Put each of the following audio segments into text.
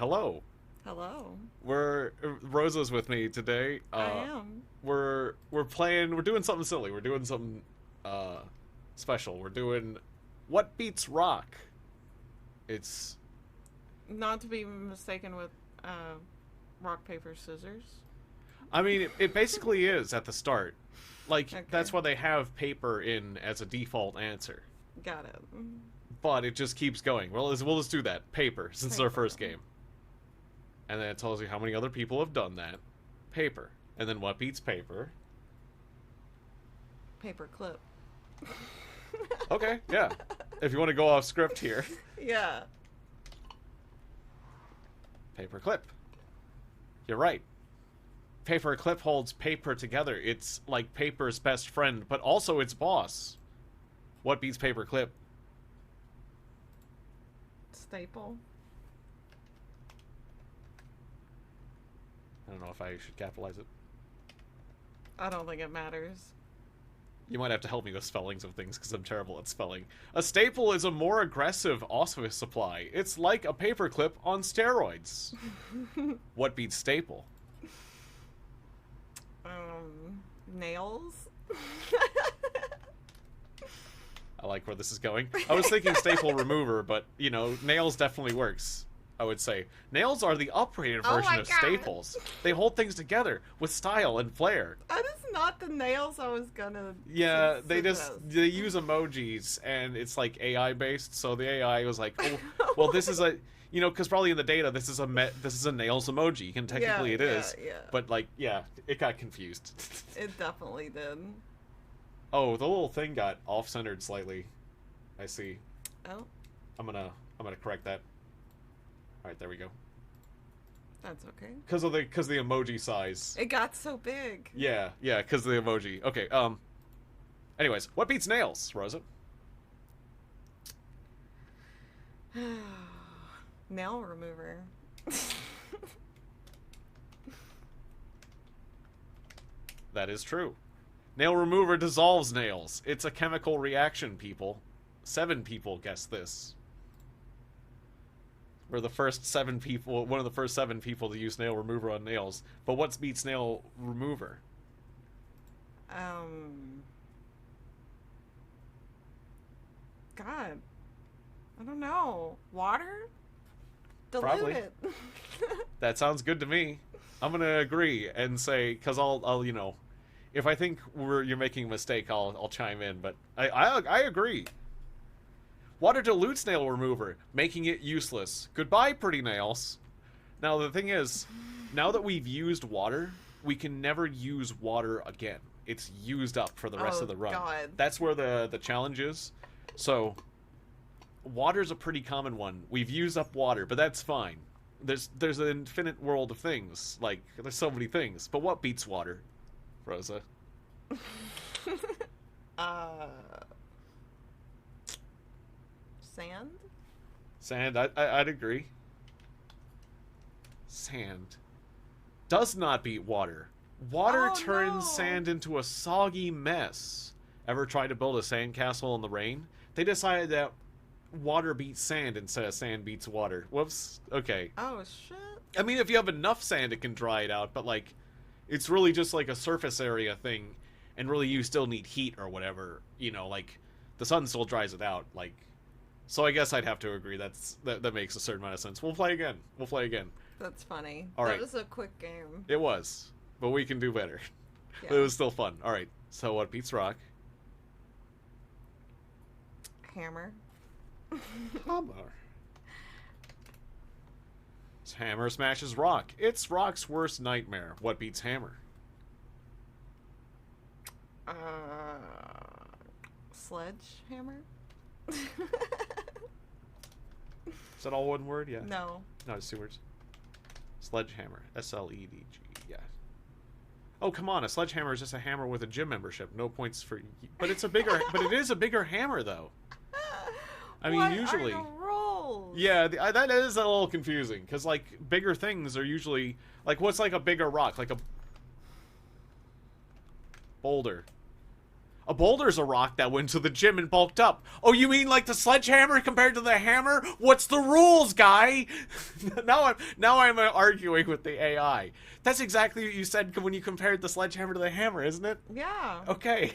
hello. Hello. Rosa's with me today. I am. We're doing something silly. We're doing something special. We're doing What Beats Rock. It's Not to be mistaken with rock, paper, scissors. I mean it basically is at the start. Like Okay. that's why they have paper in as a default answer. Got it. But it just keeps going. We'll just do that. Paper, since it's our Paper. first game. And then it tells you how many other people have done that. Paper. And then what beats paper? Paper clip. Okay, yeah. If you want to go off script here. Yeah. Paper clip. You're right. Paper clip holds paper together. It's like paper's best friend, but also its boss. What beats paper clip? Staple. I don't know if I should capitalize it. I don't think it matters. You might have to help me with spellings of things because I'm terrible at spelling. A staple is a more aggressive office supply. It's like a paperclip on steroids. What beats staple? Nails. I like where this is going. I was thinking staple remover, but, you know, nails definitely works, I would say. Nails are the upgraded Oh version my of God. staples. They hold things together with style and flair. That is not the nails I was gonna. Yeah, they suggest. use emojis, and it's like AI based. So the AI was like, "Oh, well, this is a, you know, because probably in the data this is a nails emoji, and technically it is, Yeah. but like, yeah, it got confused." It definitely did. Oh, the little thing got off centered slightly. I see. Oh, I'm gonna correct that. All right, there we go. that's okay. Because the emoji size. It got so big. Yeah, because the emoji. Okay. Anyways, what beats nails, Rosa? Nail remover. That is true. Nail remover dissolves nails. It's a chemical reaction, people. 7 people guessed this. We're the first 7 people, one of the first 7 people to use nail remover on nails. But what beats nail remover? God, I don't know. Water? Dilute Probably. it. That sounds good to me. I'm gonna agree and say, because I'll you know, if I think you're making a mistake, I'll chime in. But I agree. Water dilutes nail remover, making it useless. Goodbye, pretty nails. Now the thing is, now that we've used water, we can never use water again. It's used up for the rest of the run. God. That's where the challenge is. So, water's a pretty common one. We've used up water, but that's fine. There's an infinite world of things. Like, there's so many things. But what beats water, Rosa? Sand? Sand, I'd agree. Sand does not beat water. Water Oh, turns no. sand into a soggy mess. Ever tried to build a sandcastle in the rain? They decided that water beats sand instead of sand beats water. Whoops. Okay. Oh, shit. I mean, if you have enough sand, it can dry it out, but, like, it's really just, like, a surface area thing, and really you still need heat or whatever, you know, like, the sun still dries it out, like, so I guess I'd have to agree that makes a certain amount of sense. We'll play again. That's funny. All right. That was a quick game. It was, but we can do better. Yeah. It was still fun. All right, so what beats rock? Hammer. Hammer. Hammer smashes rock. It's rock's worst nightmare. What beats hammer? Sledgehammer? Is that all one word? Yeah. No. No, it's 2 words. Sledgehammer. SLEDG. Yeah. Oh, come on. A sledgehammer is just a hammer with a gym membership. No points for... But it's a bigger... but it is a bigger hammer, though. I mean, What usually... are the rules? Yeah, that is a little confusing. Because, like, bigger things are usually... Like, what's, like, a bigger rock? Like a... boulder. A boulder's a rock that went to the gym and bulked up. Oh, you mean like the sledgehammer compared to the hammer? What's the rules, guy? now I'm arguing with the AI. That's exactly what you said when you compared the sledgehammer to the hammer, isn't it? Yeah. Okay.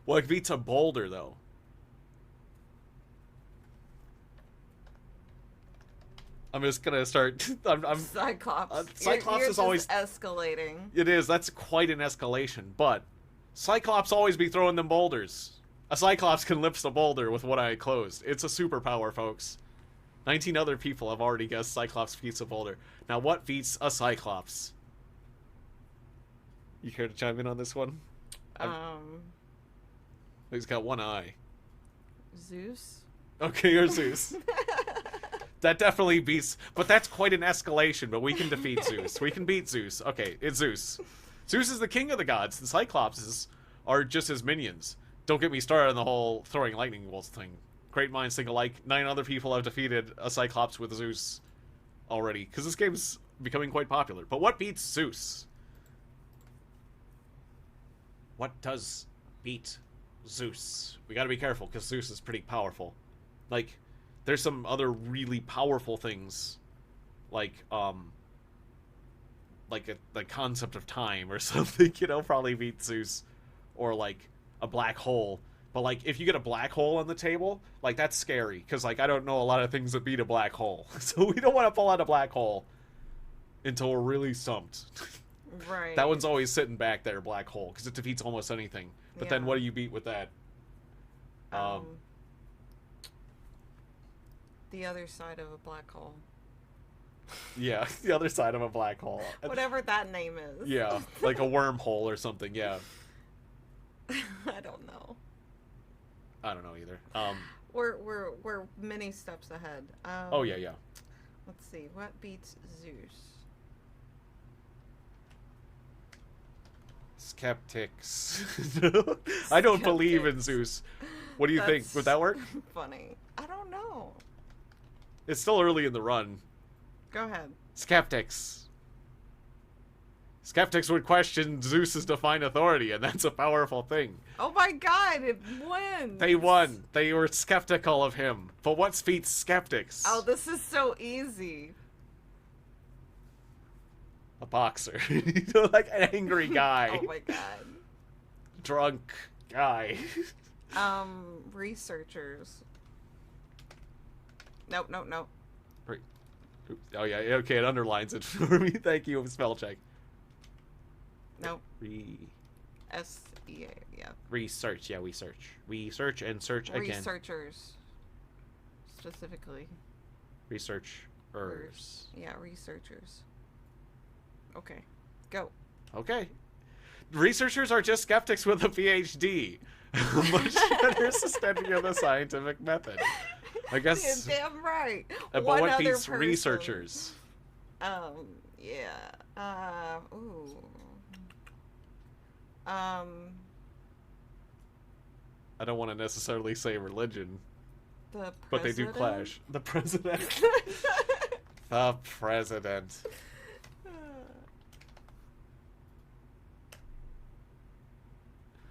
What beats a boulder, though? I'm just gonna start. I'm Cyclops. Cyclops you're is always escalating. It is. That's quite an escalation. But Cyclops always be throwing them boulders. A Cyclops can lift a boulder with one eye closed. It's a superpower, folks. 19 other people have already guessed Cyclops beats a boulder. Now, what beats a Cyclops? You care to chime in on this one? He's got one eye. Zeus. Okay, you're Zeus. That definitely beats, but that's quite an escalation, but we can defeat Zeus. We can beat Zeus. Okay, it's Zeus. Zeus is the king of the gods. The Cyclopses are just his minions. Don't get me started on the whole throwing lightning bolts thing. Great minds think alike. 9 other people have defeated a Cyclops with Zeus already, because this game's becoming quite popular. But what beats Zeus? What does beat Zeus? We gotta be careful, because Zeus is pretty powerful. Like, there's some other really powerful things, like the concept of time or something, you know, probably beat Zeus, or like a black hole. But like, if you get a black hole on the table, like that's scary, because like I don't know a lot of things that beat a black hole, so we don't want to pull out a black hole until we're really stumped. Right. That one's always sitting back there, black hole, because it defeats almost anything. But then what do you beat with that? The other side of a black hole. Yeah, the other side of a black hole. Whatever that name is. Yeah, like a wormhole or something, yeah. I don't know. I don't know either. We're many steps ahead. Oh, yeah. Let's see. What beats Zeus? Skeptics. I don't believe in Zeus. What do you think? Would that work? Funny. I don't know. It's still early in the run. Go ahead. Skeptics. Skeptics would question Zeus's divine authority, and that's a powerful thing. Oh my god, it wins! They won. They were skeptical of him. But what beats skeptics? Oh, this is so easy. A boxer. You know, like an angry guy. Oh my god. Drunk guy. Researchers. Nope. Oh, yeah, okay, it underlines it for me. Thank you, spell check. Nope. S-E-A, yeah. Research, yeah, we search. We search and search again. Researchers. Specifically. Researchers. Yeah, researchers. Okay, go. Okay. Researchers are just skeptics with a PhD. Much better suspending of the scientific method. I guess. You're damn right. But One what other beats person. researchers? Yeah. Ooh. I don't want to necessarily say religion. The president? But they do clash. The president. The president.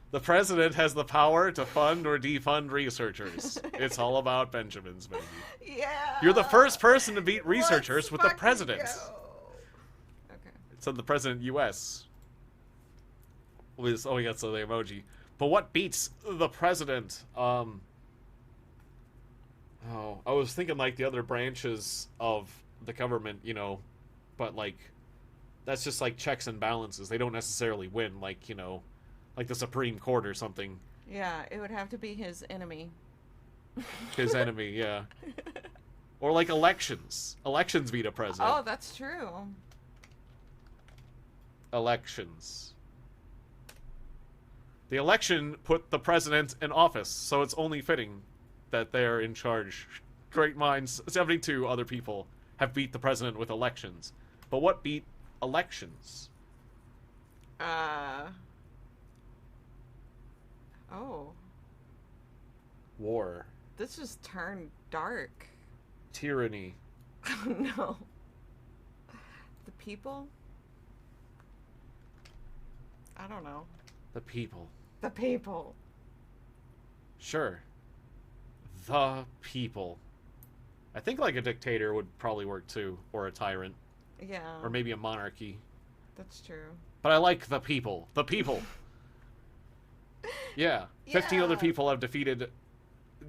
The president has the power to fund or defund researchers. It's all about Benjamins, baby. Yeah. You're the first person to beat researchers Let's with the fucking president. go. Okay. It said the president U.S. Oh, yeah, so the emoji. But what beats the president? Oh, I was thinking like the other branches of the government, you know, but like that's just like checks and balances. They don't necessarily win, like, you know, like the Supreme Court or something. Yeah, it would have to be his enemy. His enemy, yeah. Or like elections. Elections beat a president. Oh, that's true. Elections. The election put the president in office, so it's only fitting that they're in charge. Great minds, 72 other people have beat the president with elections. But what beat elections? Oh. War. This just turned dark. Tyranny. Oh no. The people? I don't know. The people. The people. Sure. The people. I think like a dictator would probably work too, or a tyrant, Yeah. or maybe a monarchy. That's true. But I like the people. The people. Yeah. 15 other Yeah. people have defeated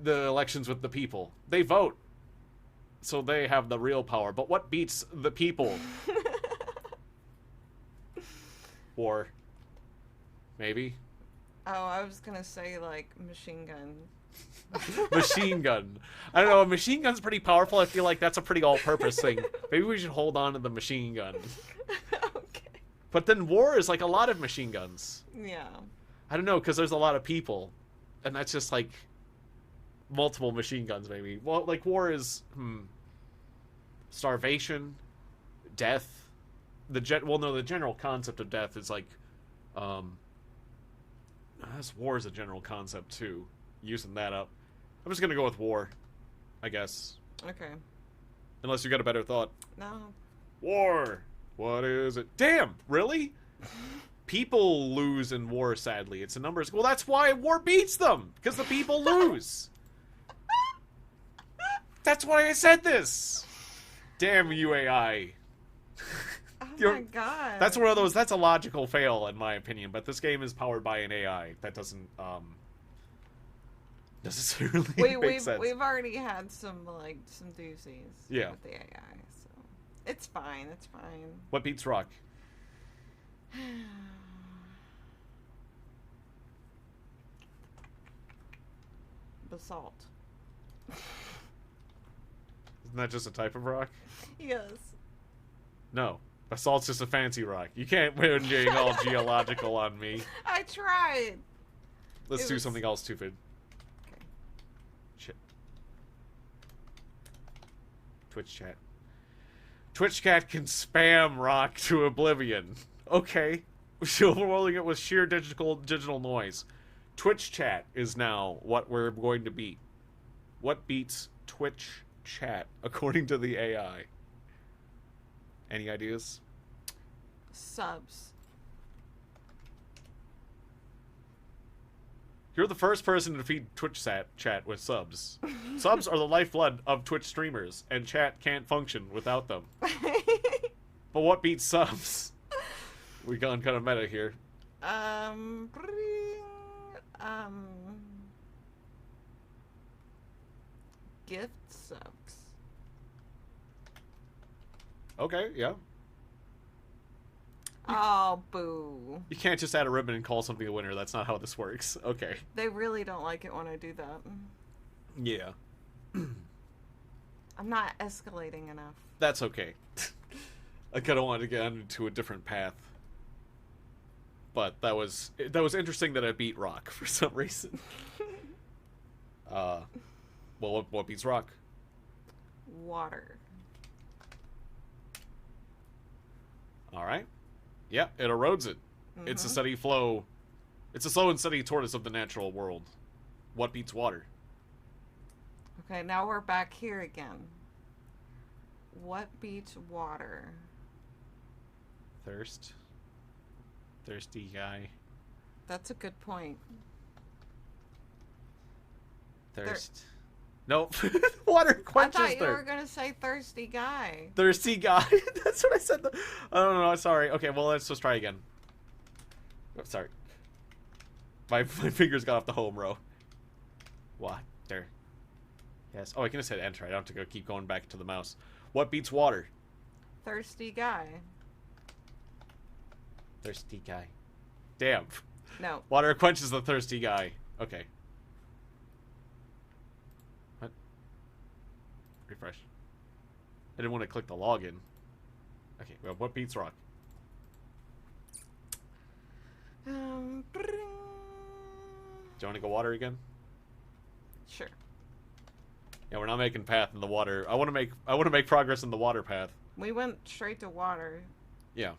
the elections with the people. They vote. So they have the real power. But what beats the people? War. Maybe. Oh, I was gonna say like machine gun. Machine gun. I don't know, a machine gun's pretty powerful. I feel like that's a pretty all-purpose thing. Maybe we should hold on to the machine gun. Okay. But then war is like a lot of machine guns. Yeah. I don't know, because there's a lot of people. And that's just like multiple machine guns, maybe. Well, like war is starvation, death. The general concept of death is like this war is a general concept too. Using that up. I'm just gonna go with war, I guess. Okay. Unless you got a better thought. No. War! What is it? Damn! Really? People lose in war, sadly. It's a numbers. Well, that's why war beats them! Because the people lose! That's why I said this! Damn you, AI. Oh my god. That's one of those. That's a logical fail, in my opinion. But this game is powered by an AI. That doesn't necessarily make sense. We've already had some doozies. Yeah. With the AI, so it's fine. It's fine. What beats rock? Basalt. Isn't that just a type of rock? Yes. No. Basalt's just a fancy rock. You can't win being all geological on me. I tried. Let's It do was- something else stupid. Okay. Shit. Twitch chat. Twitch chat can spam rock to oblivion. Okay. Overwhelming it with sheer digital noise. Twitch chat is now what we're going to beat. What beats Twitch chat according to the AI? Any ideas? Subs. You're the first person to defeat Twitch chat with subs. Subs are the lifeblood of Twitch streamers, and chat can't function without them. But what beats subs? We gone kind of meta here. um, gift subs. Okay, yeah. Oh, boo. You can't just add a ribbon and call something a winner. That's not how this works. Okay. They really don't like it when I do that. Yeah. I'm not escalating enough. That's okay. I kind of wanted to get into a different path. But that was interesting that I beat rock for some reason. Well, what beats rock? Water. All right. Yeah, it erodes it. It's a steady flow. It's a slow and steady tortoise of the natural world. What beats water? Okay, now we're back here again. What beats water? Thirst. Thirsty guy. That's a good point. Thirst. Nope. Water I quenches thought you were thirst. gonna say thirsty guy. Thirsty guy. That's what I said. I don't know. Sorry. Okay, well, let's just try again. Oh, sorry. My fingers got off the home row. Water. Yes. Oh, I can just hit enter. I don't have to go keep going back to the mouse. What beats water? Thirsty guy. Thirsty guy. Damn. No. Water quenches the thirsty guy. Okay. What? Refresh. I didn't want to click the login. Okay, well, what beats rock? Bring. Do you want to go water again? Sure. Yeah, we're not making path in the water. I want to make progress in the water path. We went straight to water. Yeah.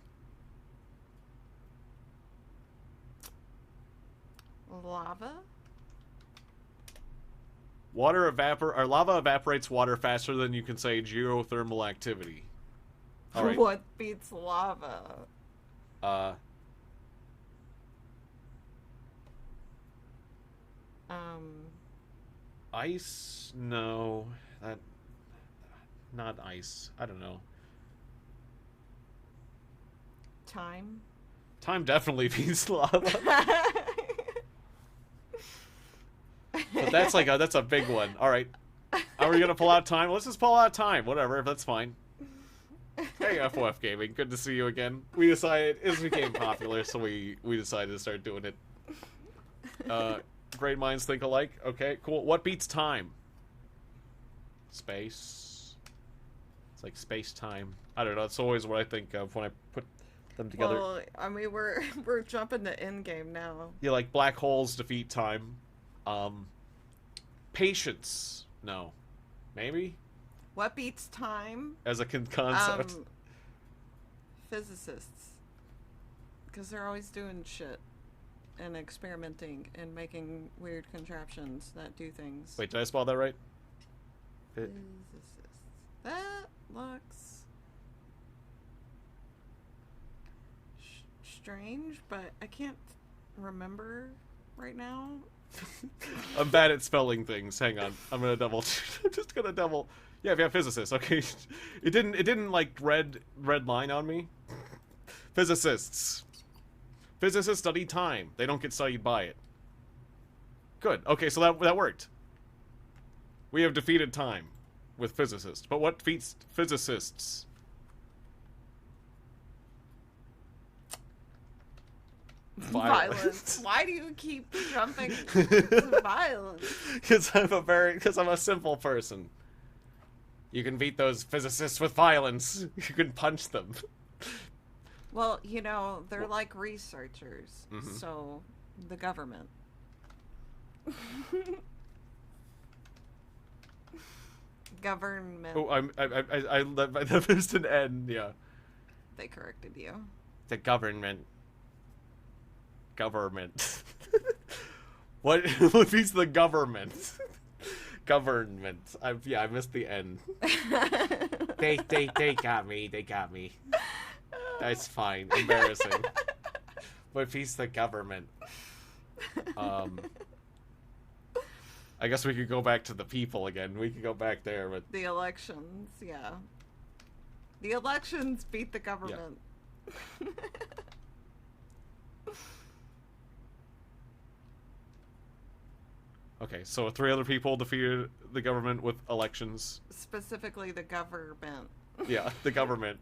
Lava? Lava evaporates water faster than you can say geothermal activity. All right. What beats lava? Um, Ice? No. That... Not ice. I don't know. time. Time definitely beats lava. But that's like that's a big one. All right. Are we gonna pull out time? Let's just pull out time. Whatever. That's fine. Hey, FOF Gaming. Good to see you again. We decided it became popular, so we decided to start doing it. Great minds think alike. Okay, cool. What beats time? Space. It's like space time. I don't know. It's always what I think of when I put them together. Well, I mean, we're jumping to end game now. Yeah, like black holes defeat time. Patience. No. Maybe? What beats time? As a concept. Physicists, because they're always doing shit and experimenting and making weird contraptions that do things. Wait, did I spell that right? Physicists. That looks strange, but I can't remember right now. I'm bad at spelling things. Hang on. I'm gonna double. I'm just gonna double. Yeah, physicists. Okay. It didn't like red line on me. Physicists. Physicists study time. They don't get studied by it. Good. Okay, so that worked. We have defeated time with physicists. But what defeats physicists? Violence. Why do you keep jumping to violence? Because I'm a simple person. You can beat those physicists with violence. You can punch them. Well, you know, they're like researchers, so the government. Government. Oh, I missed an N. Yeah. They corrected you. The government. Government. What beats the government? Government. I missed the N. They got me. They got me. That's fine. Embarrassing. What beats the government? I guess we could go back to the people again. We could go back there, but The elections, yeah. The elections beat the government. Yeah. okay. So 3 other people defeated the government with elections. Specifically, the government. Yeah, the government.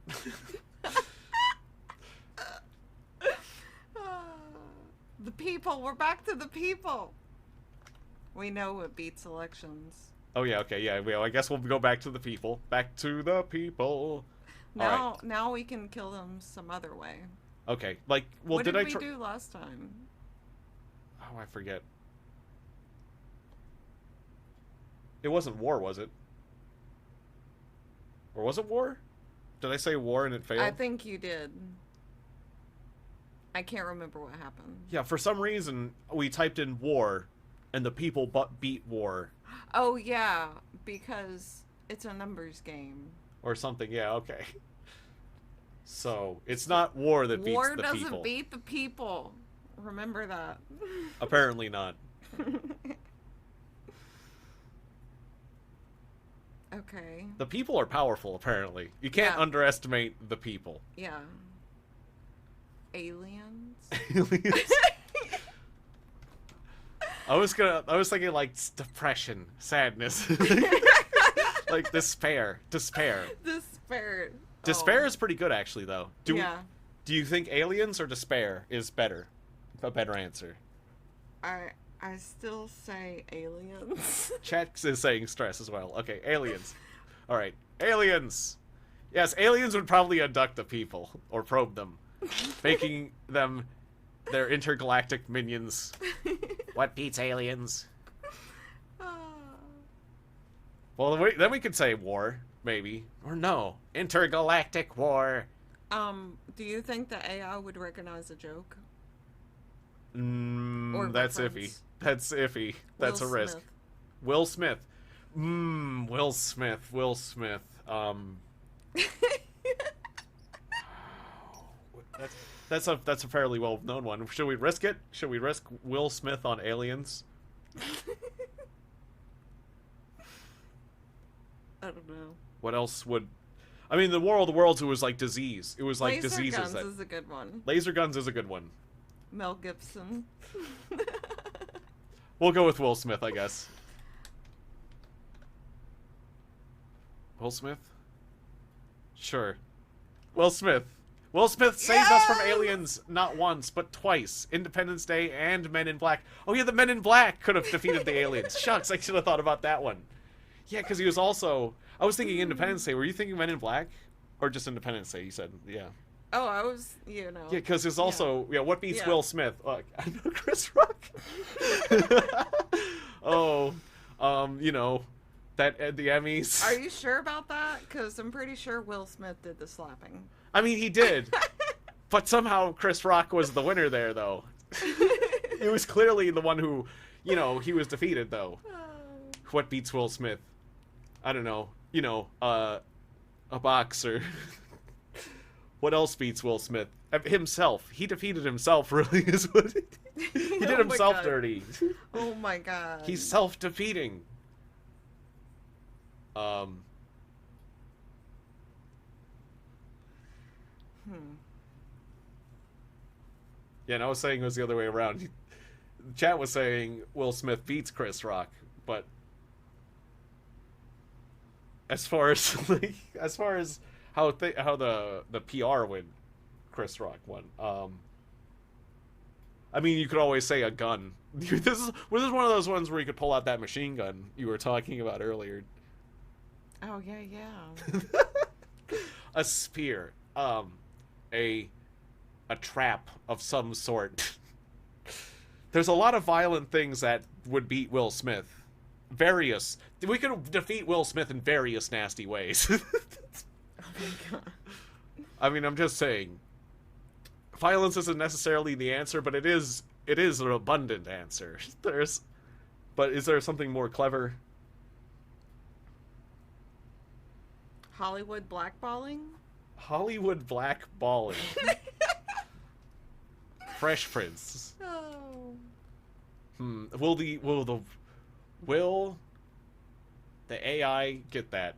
The people. We're back to the people. We know what beats elections. Oh yeah, okay, yeah. Well, I guess we'll go back to the people. Back to the people. Now we can kill them some other way. Okay, like, well, what did we do last time? Oh, I forget. It wasn't war, was it? Or was it war? Did I say war and it failed? I think you did. I can't remember what happened. Yeah, for some reason, we typed in war, and the people beat war. Oh, yeah, because it's a numbers game. Or something, yeah, okay. So, it's not war that beats the people. War doesn't beat the people. Remember that. Apparently not. Okay. The people are powerful, apparently. You can't underestimate the people. Yeah. Aliens? Aliens? I was thinking like depression, sadness. Like despair. Despair. Despair is pretty good, actually, though. Do you think aliens or despair is better? A better answer. I still say aliens. Chat is saying stress as well. Okay, aliens. All right, aliens. Yes, aliens would probably abduct the people or probe them, making them their intergalactic minions. What beats aliens? Well, then we could say war, maybe. Or no. Intergalactic war. Do you think the AI would recognize a joke? That's iffy. That's iffy. That's a risk. Will Smith. Will Smith. Will Smith. That's a fairly well-known one. Should we risk it? Should we risk Will Smith on aliens? I don't know. What else would... I mean, the War of the Worlds, it was like disease. It was like Laser diseases guns that... is a good one. Laser guns is a good one. Mel Gibson. We'll go with Will Smith, I guess. Will Smith? Sure. Will Smith. Will Smith saved us from aliens not once, but twice. Independence Day and Men in Black. Oh yeah, the Men in Black could have defeated the aliens. Shucks, I should have thought about that one. Yeah, because he was also... I was thinking Independence Day. Were you thinking Men in Black? Or just Independence Day, you said? Yeah. Oh, I was, you know. Yeah, because it's also... Yeah, what beats Yeah. Will Smith? I know Chris Rock. Oh, you know... That the Emmys. Are you sure about that? Because I'm pretty sure Will Smith did the slapping. I mean, he did. But somehow Chris Rock was the winner there, though. It was clearly the one who, you know, he was defeated, though. What beats Will Smith? I don't know. You know, a boxer. What else beats Will Smith? Himself. He defeated himself, really, is what he did himself dirty. Oh my god. He's self-defeating. Yeah, and I was saying it was the other way around. The chat was saying Will Smith beats Chris Rock, but as far as how the PR win, Chris Rock won. I mean, you could always say a gun. This is one of those ones where you could pull out that machine gun you were talking about earlier. Oh yeah. A spear, a trap of some sort. There's a lot of violent things that would beat Will Smith. We could defeat Will Smith in various nasty ways. Oh my god. I mean, I'm just saying. Violence isn't necessarily the answer, but it is an abundant answer. But is there something more clever? Hollywood blackballing? Hollywood blackballing. Fresh Prince. Oh. Will the AI get that?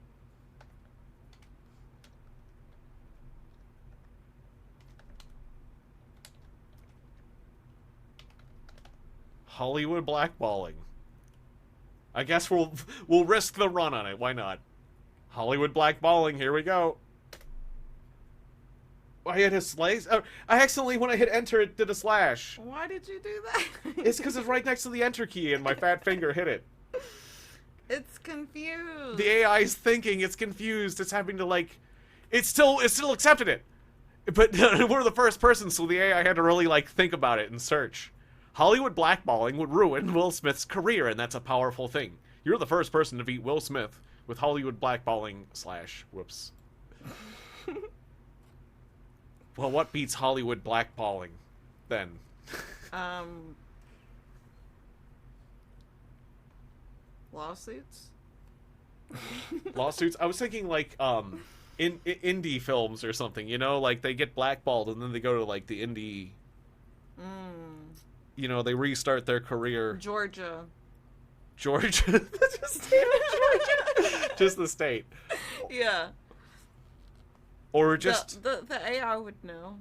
Hollywood blackballing. I guess we'll risk the run on it. Why not? Hollywood blackballing. Here we go. I hit a slash. Oh, I accidentally, when I hit enter, it did a slash. Why did you do that? It's because it's right next to the enter key, and my fat finger hit it. It's confused. The AI's thinking. It's confused. It's having to like. It still accepted it, but we're the first person, so the AI had to really like think about it and search. Hollywood blackballing would ruin Will Smith's career, and that's a powerful thing. You're the first person to beat Will Smith with Hollywood blackballing / whoops. Well, what beats Hollywood blackballing, then? Lawsuits? Lawsuits? I was thinking, like, in indie films or something, you know? Like, they get blackballed, and then they go to, like, the indie... You know, they restart their career. Georgia. Georgia? Just Georgia? Just the state. Yeah. Or just... The AI would know.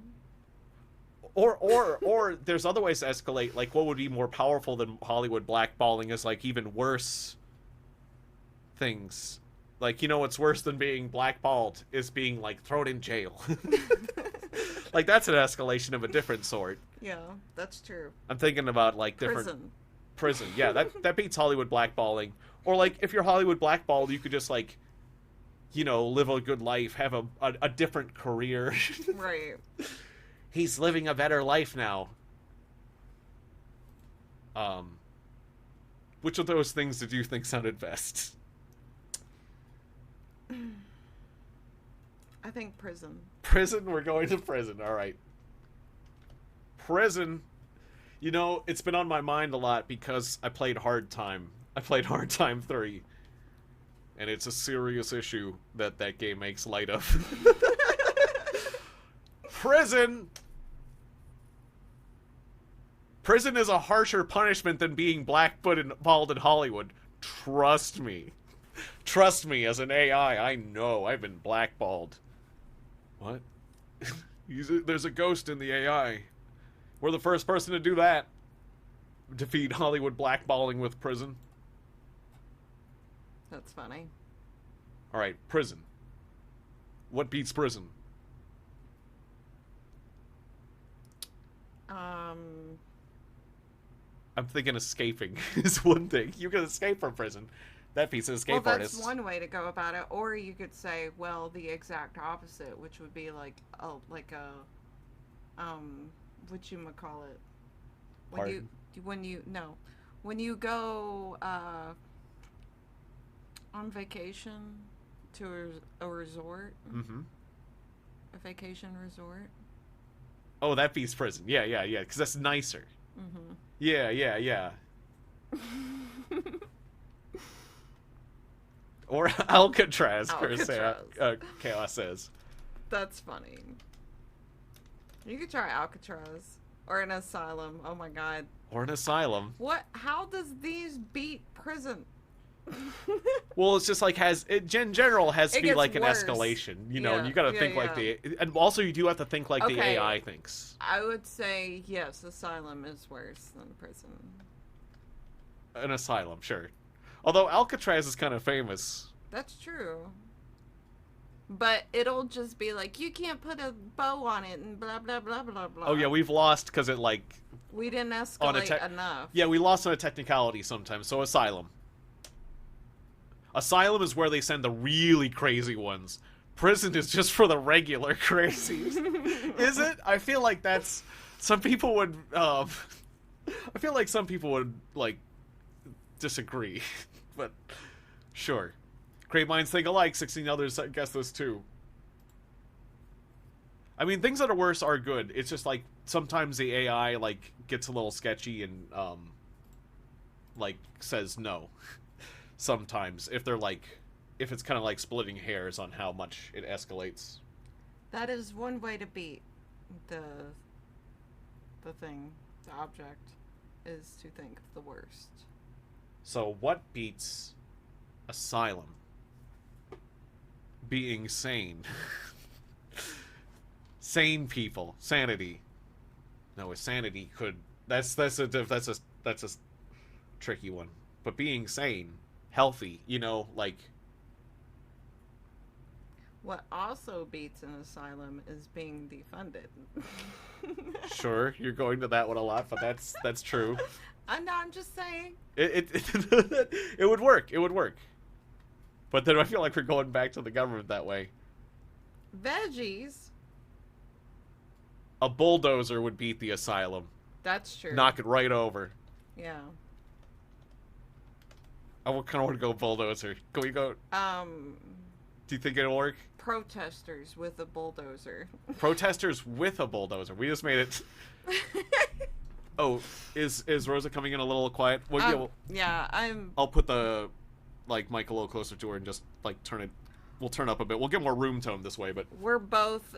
Or there's other ways to escalate. Like, what would be more powerful than Hollywood blackballing is, like, even worse things. Like, you know what's worse than being blackballed is being, like, thrown in jail. Like, that's an escalation of a different sort. Yeah, that's true. I'm thinking about, like, different... Prison. Yeah, that beats Hollywood blackballing. Or, like, if you're Hollywood blackballed, you could just, like... You know, live a good life, have a different career. Right. He's living a better life now. Which of those things did you think sounded best? I think prison. Prison? We're going to prison. All right. Prison. You know, it's been on my mind a lot because I played Hard Time. I played Hard Time 3. And it's a serious issue that game makes light of. Prison! Prison is a harsher punishment than being blackballed in Hollywood. Trust me. Trust me, as an AI, I know. I've been blackballed. What? There's a ghost in the AI. We're the first person to do that. Defeat Hollywood blackballing with prison. That's funny. Alright, prison. What beats prison? I'm thinking escaping is one thing. You can escape from prison. That beats an escape artist. That's one way to go about it. Or you could say, well, the exact opposite, which would be like a whatchamacallit. When you go on vacation to a resort, a vacation resort. Oh, that beats prison. Yeah, because that's nicer. Yeah. Or Alcatraz, per se, Chaos says. That's funny. You could try Alcatraz. Or an asylum. Oh my god. Or an asylum. What? How does these beat prison? Well, it's just like in general has to be like an worse. Escalation, you know. And you got to think like and also you do have to think like the AI thinks. I would say yes, asylum is worse than prison. An asylum, sure. Although Alcatraz is kind of famous. That's true. But it'll just be like, you can't put a bow on it and blah blah blah blah blah. Oh yeah, we've lost because it like we didn't escalate enough. Yeah, we lost on a technicality sometimes. So asylum. Asylum is where they send the really crazy ones. Prison is just for the regular crazies. Is it? I feel like that's... Some people would... I feel like some people would, like, disagree. But, sure. Great minds think alike. 16 others guess this too. I mean, things that are worse are good. It's just, like, sometimes the AI, like, gets a little sketchy and, like, says no. Sometimes, if they're like, if it's kind of like splitting hairs on how much it escalates. That is one way to beat the object, is to think of the worst. So what beats asylum? Being sane. Sane people, sanity. No, sanity could. That's a tricky one. But being sane. Healthy, you know, like... What also beats an asylum is being defunded. Sure, you're going to that one a lot, but that's true. I'm just saying. It would work. It would work. But then I feel like we're going back to the government that way. Veggies. A bulldozer would beat the asylum. That's true. Knock it right over. Yeah. I kind of want to go bulldozer. Can we go? Do you think it'll work? Protesters with a bulldozer. Protesters with a bulldozer. We just made it. Oh, is Rosa coming in a little quiet? Well, I'll put the mic a little closer to her and just turn it. We'll turn up a bit. We'll get more room tone this way, but we're both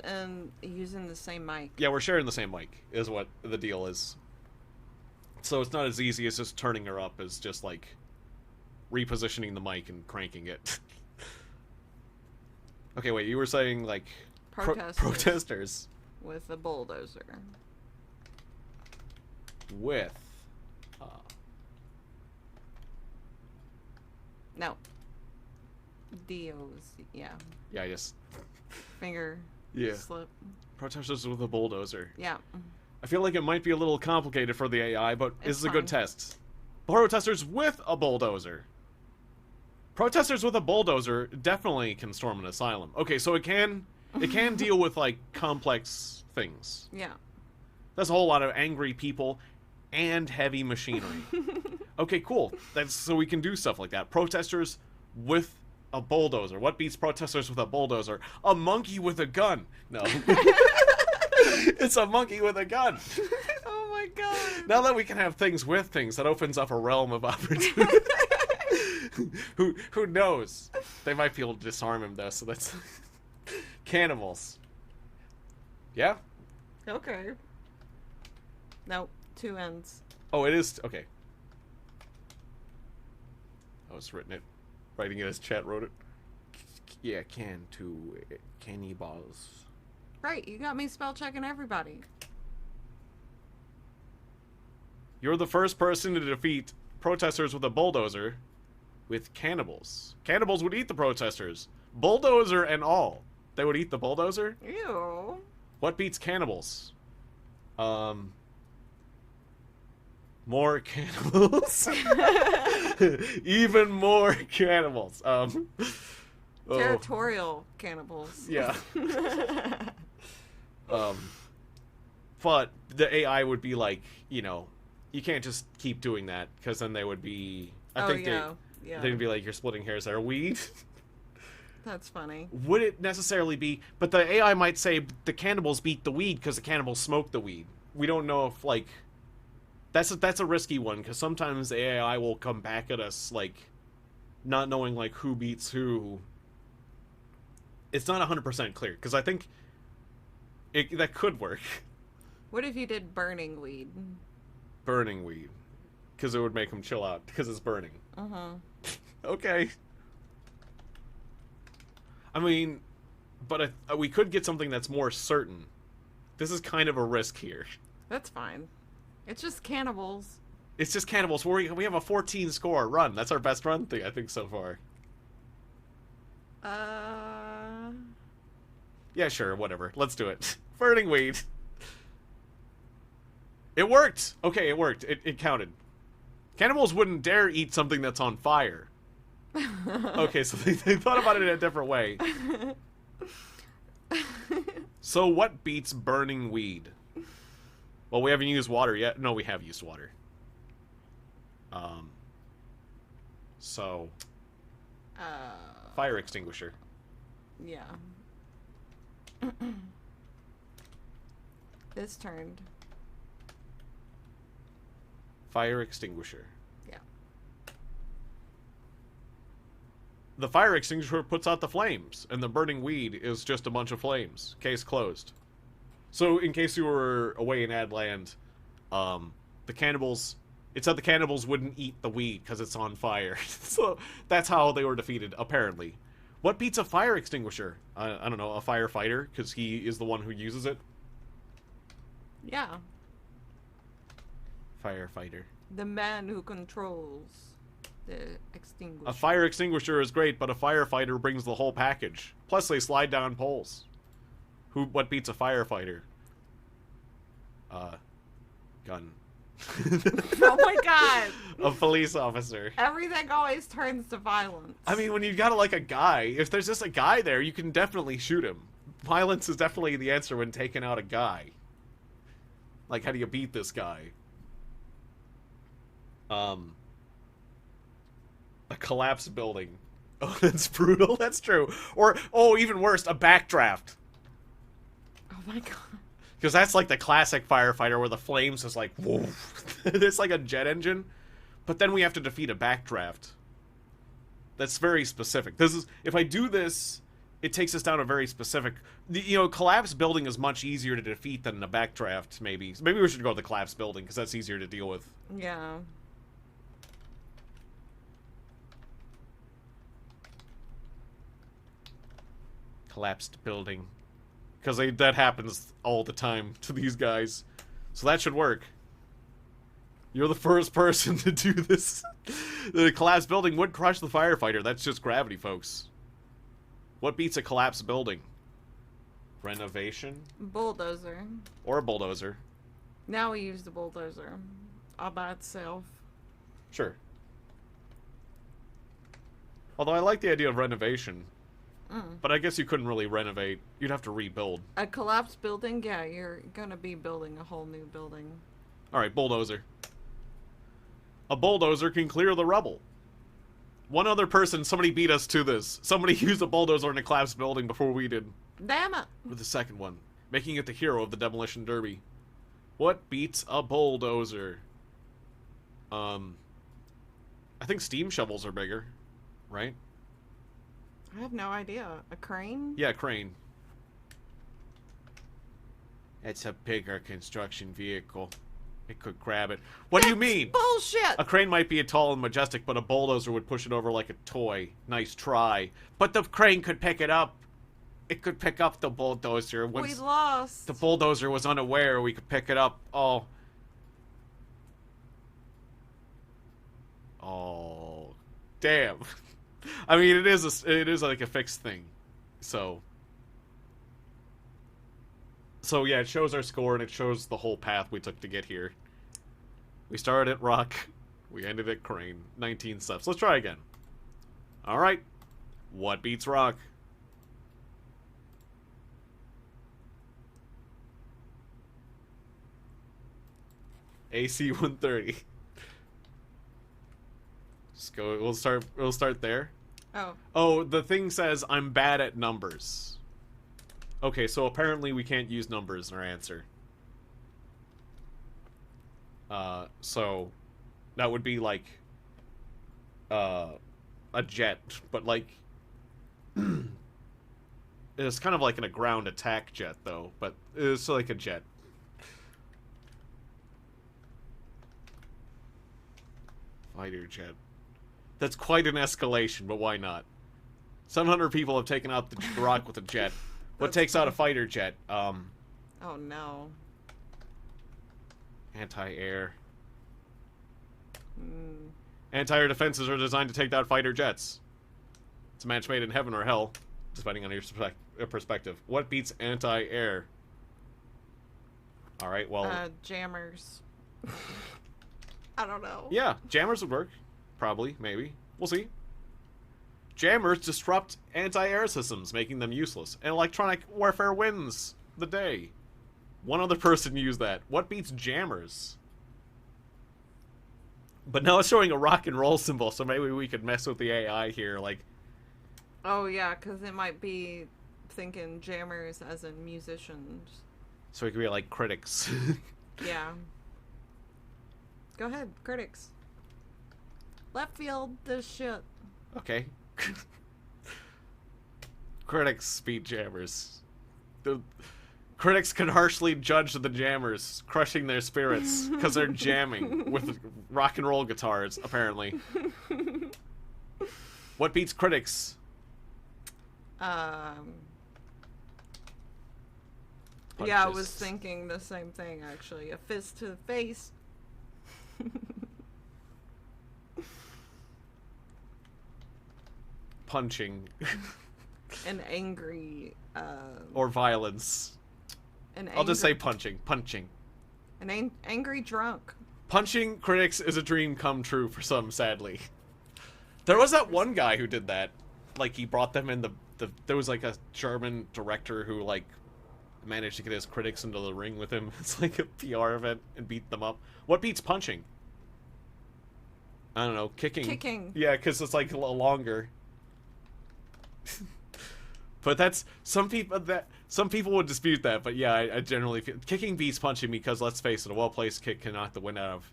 using the same mic. Yeah, we're sharing the same mic. Is what the deal is. So it's not as easy as just turning her up as just repositioning the mic and cranking it. Okay, wait, you were saying protesters with a bulldozer. With no. Dios, yeah. Yeah, I just finger slip. Protesters with a bulldozer. Yeah. I feel like it might be a little complicated for the AI, but this is a good test. Protesters with a bulldozer. Protesters with a bulldozer definitely can storm an asylum. Okay, so it can deal with complex things. Yeah. That's a whole lot of angry people and heavy machinery. Okay, cool. So we can do stuff like that. Protesters with a bulldozer. What beats protesters with a bulldozer? A monkey with a gun. No. It's a monkey with a gun. Oh my god. Now that we can have things with things, that opens up a realm of opportunity. Who knows? They might be able to disarm him though, so that's cannibals. Yeah? Okay. Nope. 2 N's. Oh, it is. Okay. I was writing it as chat wrote it. Yeah, cannibals. Right, you got me spell checking everybody. You're the first person to defeat protesters with a bulldozer with cannibals. Cannibals would eat the protesters. Bulldozer and all. They would eat the bulldozer? Ew. What beats cannibals? More cannibals. Even more cannibals. Territorial cannibals. Yeah. But the AI would be like, you know, you can't just keep doing that because then they would be. I think they'd be like, you're splitting hairs there. Weed. That's funny. Would it necessarily be? But the AI might say the cannibals beat the weed because the cannibals smoke the weed. We don't know if like. That's a risky one because sometimes the AI will come back at us like, not knowing like who beats who. It's not 100% clear because I think that could work. What if you did burning weed? Burning weed, because it would make them chill out because it's burning. Okay. I mean, but we could get something that's more certain. This is kind of a risk here. That's fine. It's just cannibals. It's just cannibals. We have a 14 score run. That's our best run thing, I think, so far. Yeah, sure, whatever. Let's do it. Burning weed. It worked! Okay, it worked. It counted. Cannibals wouldn't dare eat something that's on fire. Okay, so they thought about it in a different way. So what beats burning weed? Well, we haven't used water yet. No, we have used water. So... fire extinguisher. Yeah. This turned. Fire extinguisher. Yeah. The fire extinguisher puts out the flames, and the burning weed is just a bunch of flames. Case closed. So, in case you were away in Adland, the cannibals... It said the cannibals wouldn't eat the weed because it's on fire. So, that's how they were defeated, apparently. What beats a fire extinguisher? I don't know, a firefighter, because he is the one who uses it? Yeah. Firefighter. The man who controls the extinguisher. A fire extinguisher is great, but a firefighter brings the whole package. Plus, they slide down poles. What beats a firefighter? Gun. Oh my god! A police officer. Everything always turns to violence. I mean, when you've got like a guy, if there's just a guy there, you can definitely shoot him. Violence is definitely the answer when taking out a guy. Like, how do you beat this guy? A collapsed building. Oh, that's brutal. That's true. Or, oh, even worse, a backdraft. Oh my god. Because that's like the classic firefighter where the flames is like, whoa. It's like a jet engine. But then we have to defeat a backdraft. That's very specific. This is, if I do this, it takes us down a very specific... You know, collapsed building is much easier to defeat than a backdraft, maybe. So maybe we should go with the collapsed building, because that's easier to deal with. Yeah. Collapsed building. Because that happens all the time to these guys. So that should work. You're the first person to do this. The collapsed building would crush the firefighter. That's just gravity, folks. What beats a collapsed building? Renovation? Bulldozer. Or a bulldozer. Now we use the bulldozer. All by itself. Sure. Although I like the idea of renovation. But I guess you couldn't really renovate. You'd have to rebuild. A collapsed building? Yeah, you're gonna be building a whole new building. Alright, bulldozer. A bulldozer can clear the rubble. One other person, somebody beat us to this. Somebody used a bulldozer in a collapsed building before we did. Damn it! With the second one. Making it the hero of the demolition derby. What beats a bulldozer? I think steam shovels are bigger. Right? I have no idea. A crane? Yeah, crane. It's a bigger construction vehicle. It could grab it. What do you mean? Bullshit! A crane might be tall and majestic, but a bulldozer would push it over like a toy. Nice try. But the crane could pick it up. It could pick up the bulldozer. We lost. The bulldozer was unaware we could pick it up. Oh. Oh. Damn. I mean, it is like a fixed thing. So yeah, it shows our score and it shows the whole path we took to get here. We started at rock, we ended at crane. 19 steps. Let's try again. Alright. What beats rock? AC 130. Just go. We'll start there. Oh. Oh, the thing says I'm bad at numbers. Okay, so apparently we can't use numbers in our answer. So that would be like a jet, but like it's kind of like a ground attack jet though, but it's like a jet. Fighter jet. That's quite an escalation, but why not? 700 people have taken out the rock with a jet. What takes out a fighter jet? Oh no. Anti-air. Mm. Anti-air defenses are designed to take down fighter jets. It's a match made in heaven or hell, depending on your perspective. What beats anti-air? Alright, well... jammers. I don't know. Yeah, jammers would work. Probably, maybe. We'll see. Jammers disrupt anti-air systems, making them useless. And electronic warfare wins the day. One other person used that. What beats jammers? But now it's showing a rock and roll symbol, so maybe we could mess with the AI here, like... Oh, yeah, because it might be thinking jammers as in musicians. So it could be like critics. Yeah. Go ahead, critics. Left field this shit. Okay. Critics beat jammers. The critics can harshly judge the jammers, crushing their spirits because they're jamming with rock and roll guitars, apparently. What beats critics? Yeah, I was thinking the same thing, actually. A fist to the face. Punching. An angry, or violence. I'll just say punching. Punching. An angry drunk. Punching critics is a dream come true for some, sadly. There was that one guy who did that. Like, he brought them in there was like a German director who, like, managed to get his critics into the ring with him. It's like a PR event and beat them up. What beats punching? I don't know. Kicking. Kicking. Yeah, because it's like a little longer. But that's some people would dispute that, but yeah, I generally feel kicking beats punching because, let's face it, a well-placed kick can knock the wind out of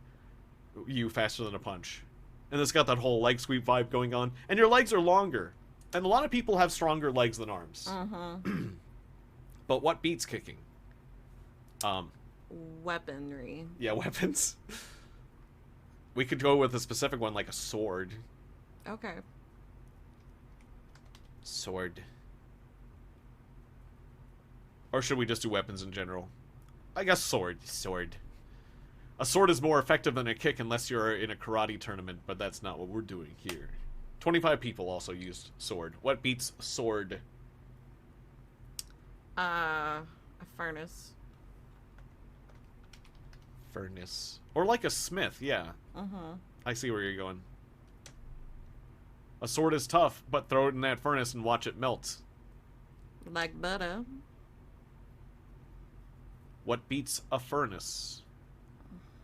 you faster than a punch. And it's got that whole leg sweep vibe going on, and your legs are longer, and a lot of people have stronger legs than arms. But what beats kicking? Weaponry. Yeah, weapons. We could go with a specific one, like a sword. Okay. Sword. Or should we just do weapons in general? I guess sword. Sword. A sword is more effective than a kick unless you're in a karate tournament, but that's not what we're doing here. 25 people also used sword. What beats sword? A furnace. Furnace. Or like a smith, yeah. Mm-hmm. I see where you're going. A sword is tough, but throw it in that furnace and watch it melt. Like butter. What beats a furnace?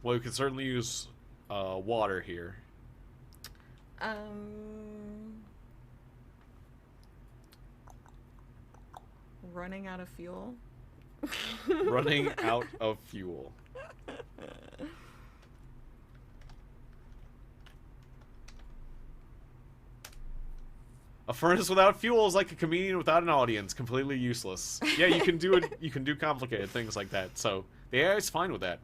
Well, we could certainly use water here. Running out of fuel. Running out of fuel. A furnace without fuel is like a comedian without an audience, completely useless. Yeah, you can do it. You can do complicated things like that. So the AI is fine with that.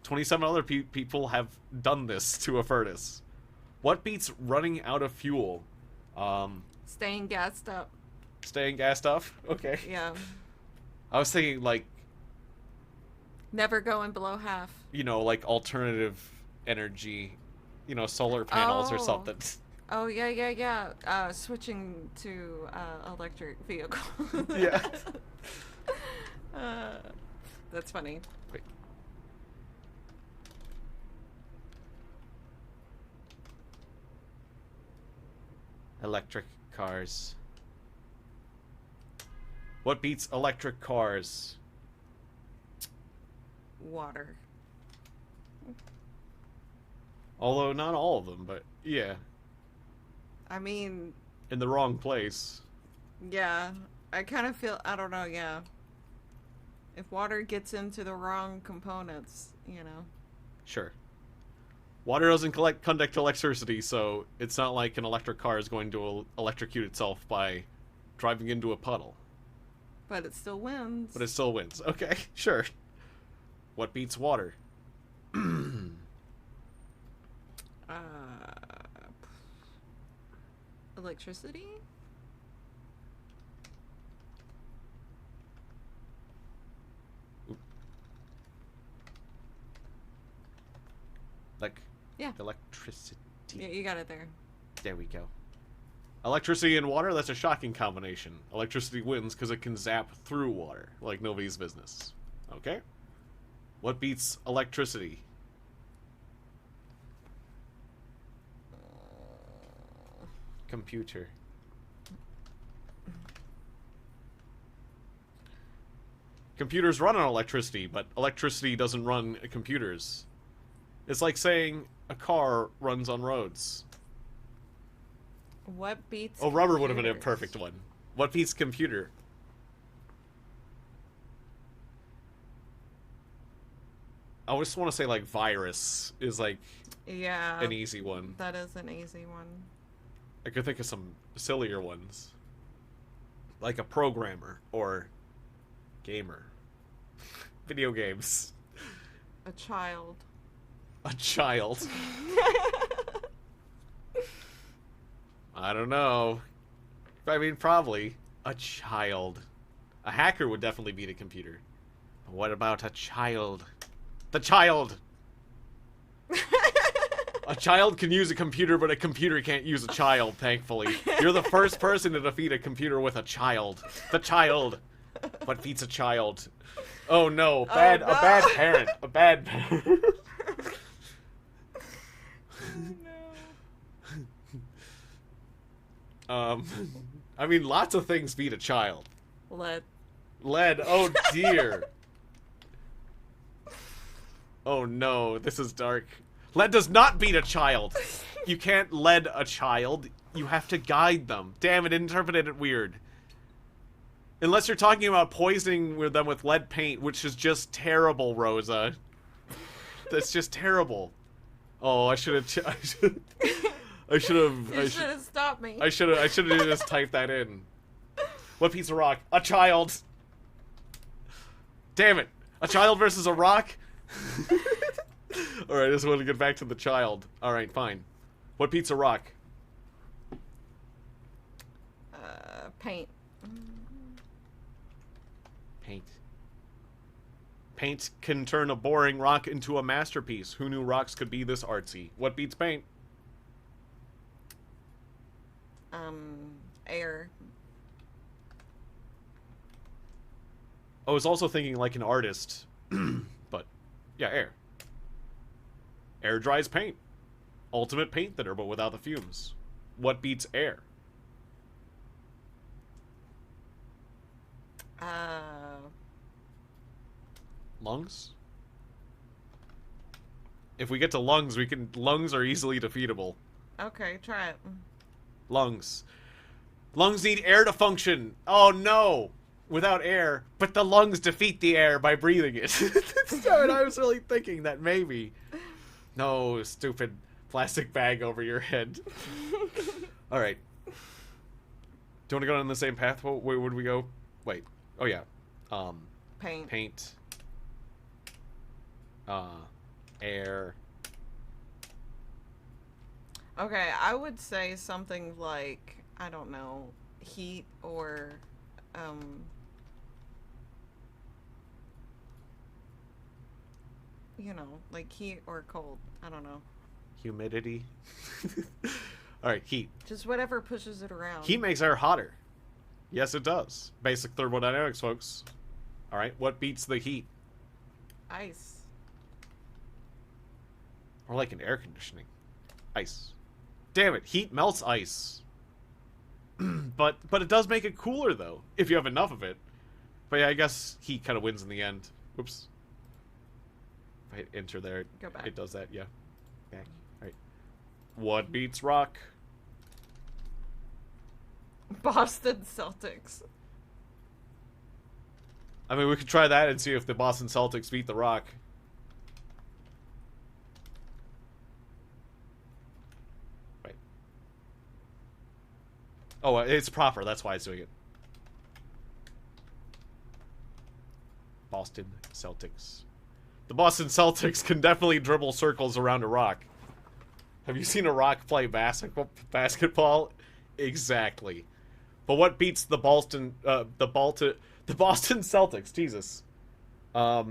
27 other people have done this to a furnace. What beats running out of fuel? Staying gassed up. Staying gassed up? Okay. Yeah. I was thinking, like, Never going below half. you know, like alternative energy, you know, solar panels or Oh. something. Oh, yeah. Switching to electric vehicle. Yeah. That's funny. Wait. Electric cars. What beats electric cars? Water. Although not all of them, but yeah, I mean, in the wrong place. yeah. I kind of feel, I don't know, yeah. If water gets into the wrong components, you know. Sure. Water doesn't conduct electricity, so it's not like an electric car is going to electrocute itself by driving into a puddle. But it still wins. But it still wins. Okay, sure. What beats water? Electricity? Like, Yeah. electricity. Yeah, you got it there. There we go. Electricity and water, that's a shocking combination. Electricity wins because it can zap through water, like nobody's business. Okay? What beats electricity? Computer. Computers run on electricity, but electricity doesn't run computers. It's like saying a car runs on roads. What beats Oh, rubber would have been a computers? perfect one. What beats computer? I just want to say, like, virus is, like, Yeah. an easy one. That is an easy one. I could think of some sillier ones. Like a programmer or gamer. Video games. A child. A child. I don't know. I mean, probably. A child. A hacker would definitely beat a computer. But what about a child? The child! A child can use a computer, but a computer can't use a child, thankfully. You're the first person to defeat a computer with a child. The child. What beats a child? Oh no, no. a bad parent. A bad parent. I mean, lots of things beat a child. Lead. Lead, oh dear. Oh no, this is dark. Lead does not beat a child. You can't lead a child. You have to guide them. Damn it, interpreted it weird. Unless you're talking about poisoning them with lead paint, which is just terrible, Rosa. That's just terrible. Oh, I should have. I should have. You should have stopped me. I should have just typed that in. What piece of rock? A child. Damn it! A child versus a rock. All right, I just want to get back to the child. All right, fine. What beats a rock? Paint. Paint. Paint can turn a boring rock into a masterpiece. Who knew rocks could be this artsy? What beats paint? Air. I was also thinking like an artist, but yeah, air. Air dries paint. Ultimate paint thinner, but without the fumes. What beats air? Lungs? If we get to lungs, lungs are easily defeatable. Okay, try it. Lungs. Lungs need air to function. Oh no! Without air. But the lungs defeat the air by breathing it. So I was really thinking that maybe. No, stupid plastic bag over your head. Alright. Do you want to go down the same path? Where would we go? Wait. Oh yeah. Paint. Paint. Air. Okay, I would say something like, I don't know, heat or, um, like heat or cold. I don't know. Humidity. Alright, heat. Just whatever pushes it around. Heat makes air hotter. Yes, it does. Basic thermodynamics, folks. Alright, what beats the heat? Ice. Or like an air conditioning. Ice. Damn it, heat melts ice. but it does make it cooler, though, if you have enough of it. But yeah, I guess heat kind of wins in the end. Whoops. If I hit enter there, Go back. it does that, yeah. Back. Alright. What beats rock? Boston Celtics. I mean, we could try that and see if the Boston Celtics beat the Rock. Wait. Oh, it's proper. That's why it's doing it. Boston Celtics. The Boston Celtics can definitely dribble circles around a rock. Have you seen a rock play basketball? Exactly. But what beats the Boston Celtics? Jesus. I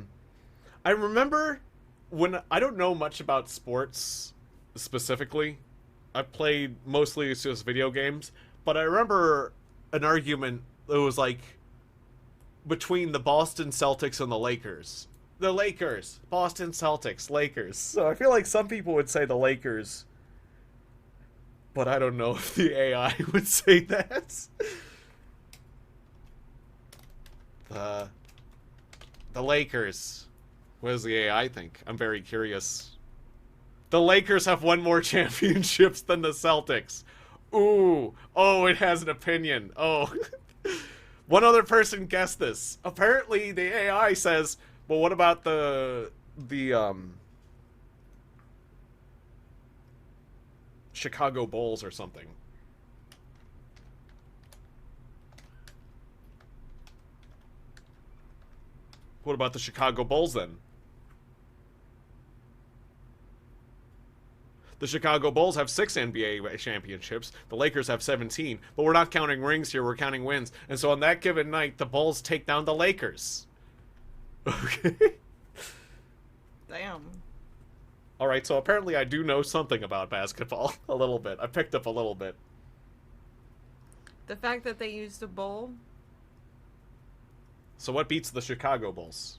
remember when I don't know much about sports specifically. I played mostly just video games, but I remember an argument that was like between the Boston Celtics and the Lakers. The Lakers, Boston Celtics, Lakers. So I feel like some people would say the Lakers, but I don't know if the AI would say that. The Lakers. What does the AI think? I'm very curious. The Lakers have won more championships than the Celtics. Ooh. Oh, it has an opinion. Oh. One other person guessed this. Apparently, the AI says, well, what about the Chicago Bulls or something? What about the Chicago Bulls then? The Chicago Bulls have 6 NBA championships. The Lakers have 17. But we're not counting rings here. We're counting wins. And so on that given night, the Bulls take down the Lakers. Okay. Damn. Alright, so apparently I do know something about basketball. A little bit. I picked up a little bit. The fact that they used a bowl. So what beats the Chicago Bulls?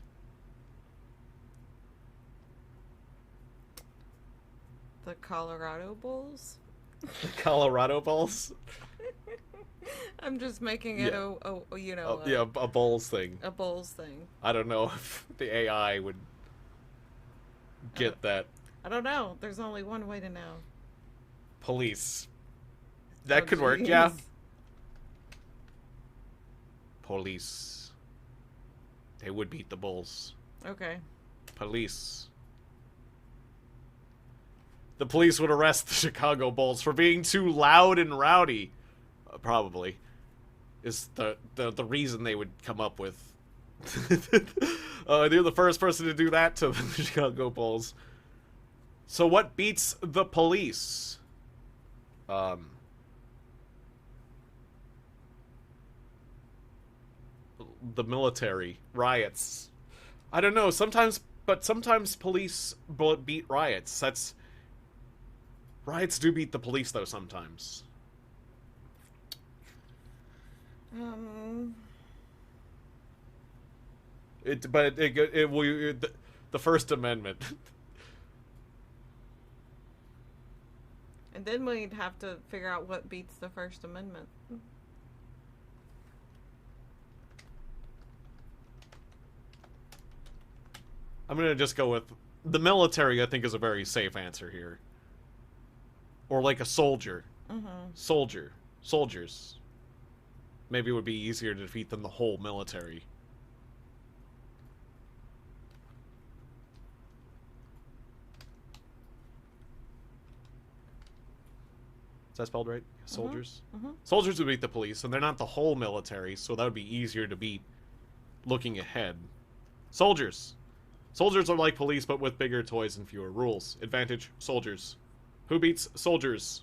The Colorado Bulls. The Colorado Bulls? I'm just making it a Bulls thing. a Bulls thing. I don't know if the AI would get that. I don't know. There's only one way to know. Police. That Oh, could work, jeez. yeah. Police. They would beat the Bulls. Okay. Police. The police would arrest the Chicago Bulls for being too loud and rowdy. Probably. Is the reason they would come up with. They're the first person to do that to the Chicago Bulls. So what beats the police? The military. Riots. I don't know, sometimes police beat riots. Riots do beat the police, though, sometimes. The First Amendment. And then we'd have to figure out what beats the First Amendment. I'm gonna just go with the military. I think is a very safe answer here. Or like a soldier. Mm-hmm. Soldiers. Maybe it would be easier to defeat than the whole military. Is that spelled right? Soldiers? Mm-hmm. Soldiers would beat the police, and they're not the whole military, so that would be easier to beat looking ahead. Soldiers. Soldiers are like police, but with bigger toys and fewer rules. Advantage, soldiers. Who beats soldiers?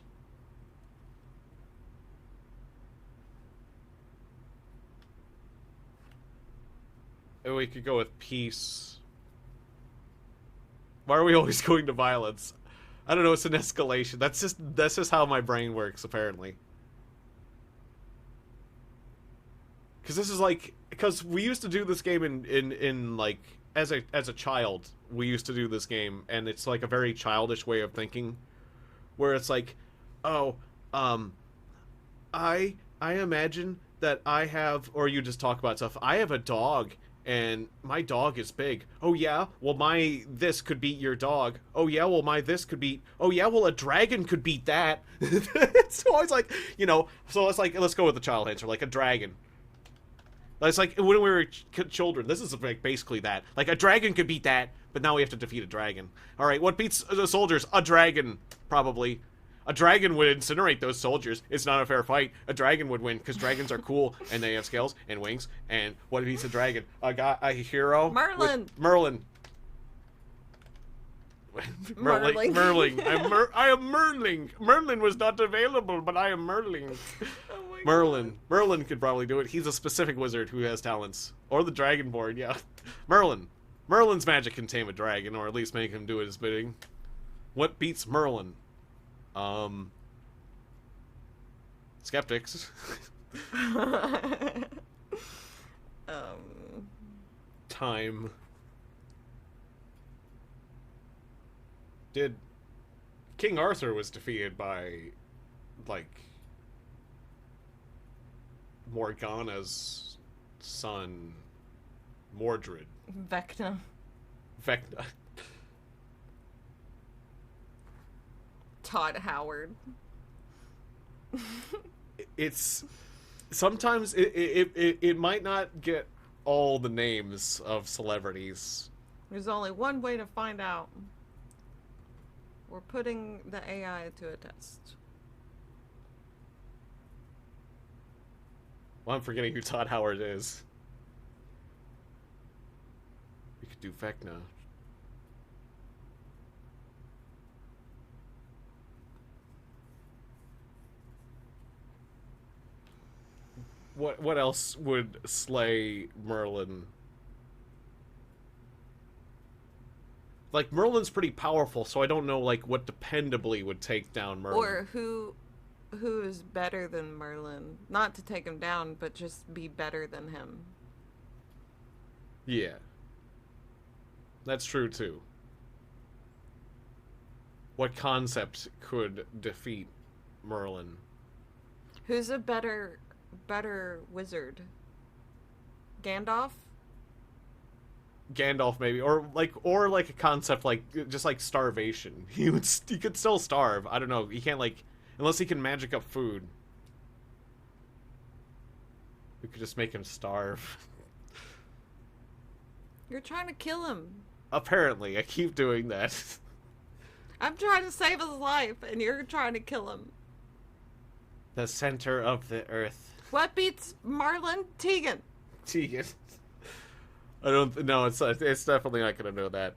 Oh, we could go with peace. Why are we always going to violence? I don't know, it's an escalation. That's just how my brain works, apparently. Because this is like... Because we used to do this game in like... As a child, we used to do this game, and it's like a very childish way of thinking. Where it's like, oh, I imagine that I have... Or you just talk about stuff. I have a dog... And my dog is big. Oh yeah? Well, my this could beat your dog. Oh yeah? Well, my this could beat... Oh yeah? Well, a dragon could beat that. It's always like, you know... So it's like, let's go with the child answer. Like, a dragon. It's like, when we were children, this is like basically that. Like, a dragon could beat that, but now we have to defeat a dragon. Alright, what beats the soldiers? A dragon. Probably. A dragon would incinerate those soldiers. It's not a fair fight. A dragon would win, because dragons are cool, and they have scales and wings. And what beats a dragon? A hero? Merlin! Merlin. Merling. Merling. I am Merling. Merlin was not available, but I am Merling. Oh my Merlin. God. Merlin could probably do it. He's a specific wizard who has talents. Or the Dragonborn, yeah. Merlin. Merlin's magic can tame a dragon, or at least make him do his bidding. What beats Merlin? Skeptics. Time. Did King Arthur was defeated by, like, Morgana's son, Mordred. Vecna. Vecna. Todd Howard. It's sometimes it might not get all the names of celebrities. There's only one way to find out. We're putting the AI to a test. Well, I'm forgetting who Todd Howard is. We could do Vecna. What else would slay Merlin? Like, Merlin's pretty powerful, so I don't know, like, what dependably would take down Merlin. Or who is better than Merlin? Not to take him down, but just be better than him. Yeah. That's true, too. What concept could defeat Merlin? Who's a better wizard? Gandalf? Gandalf, maybe, or like a concept like just like starvation. He could still starve. I don't know. He can't, like, unless he can magic up food. We could just make him starve. You're trying to kill him. Apparently, I keep doing that. I'm trying to save his life, and you're trying to kill him. The center of the earth. What beats Marlon? Tiegon. Tiegon. I don't know. It's definitely not gonna know that.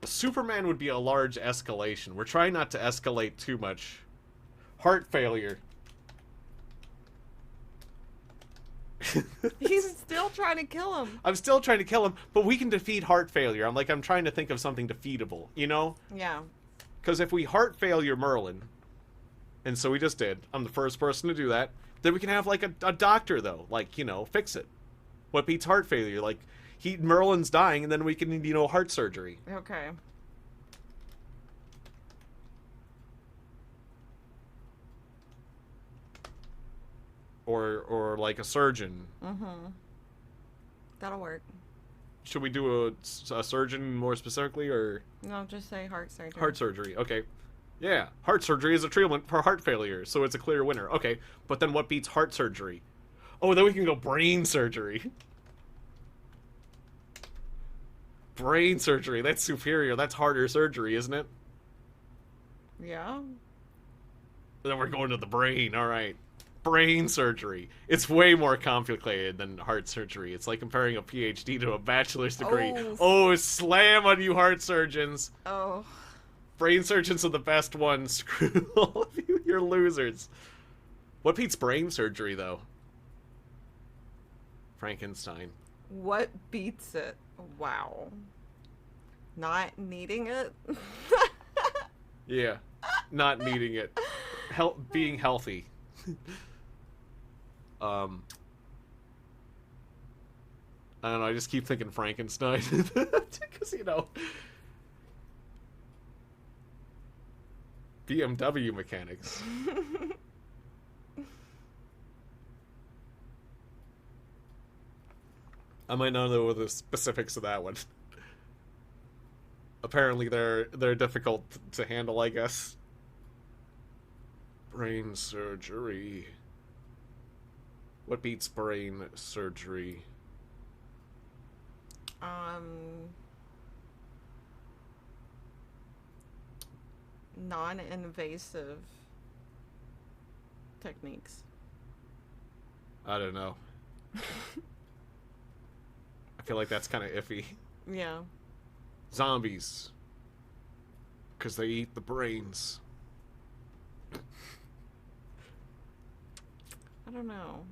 Superman would be a large escalation. We're trying not to escalate too much. Heart failure. He's still trying to kill him. I'm still trying to kill him, but we can defeat heart failure. I'm trying to think of something defeatable, you know? Yeah. Because if we heart failure Merlin, and so we just did, I'm the first person to do that, then we can have, like, a doctor, though. Like, you know, fix it. What beats heart failure? Like, Merlin's dying, and then we can, you know, heart surgery. Okay. Or like, a surgeon. Mm-hmm. That'll work. Should we do a surgeon more specifically, or...? No, just say heart surgery. Heart surgery, okay. Yeah, heart surgery is a treatment for heart failure, so it's a clear winner. Okay, but then what beats heart surgery? Oh, then we can go brain surgery. Brain surgery, that's superior. That's harder surgery, isn't it? Yeah. Then we're going to the brain, alright. brain surgery. It's way more complicated than heart surgery. It's like comparing a PhD to a bachelor's degree. Oh. Oh, slam on you heart surgeons. Oh. Brain surgeons are the best ones. Screw all of you. You're losers. What beats brain surgery, though? Frankenstein. What beats it? Wow. Not needing it? Yeah. Not needing it. Being healthy. I don't know, I just keep thinking Frankenstein. Because, you know... BMW mechanics. I might not know the specifics of that one. Apparently they're difficult to handle, I guess. Brain surgery. What beats brain surgery? Non-invasive techniques. I don't know. I feel like that's kind of iffy. Yeah. Zombies. Because they eat the brains. I don't know.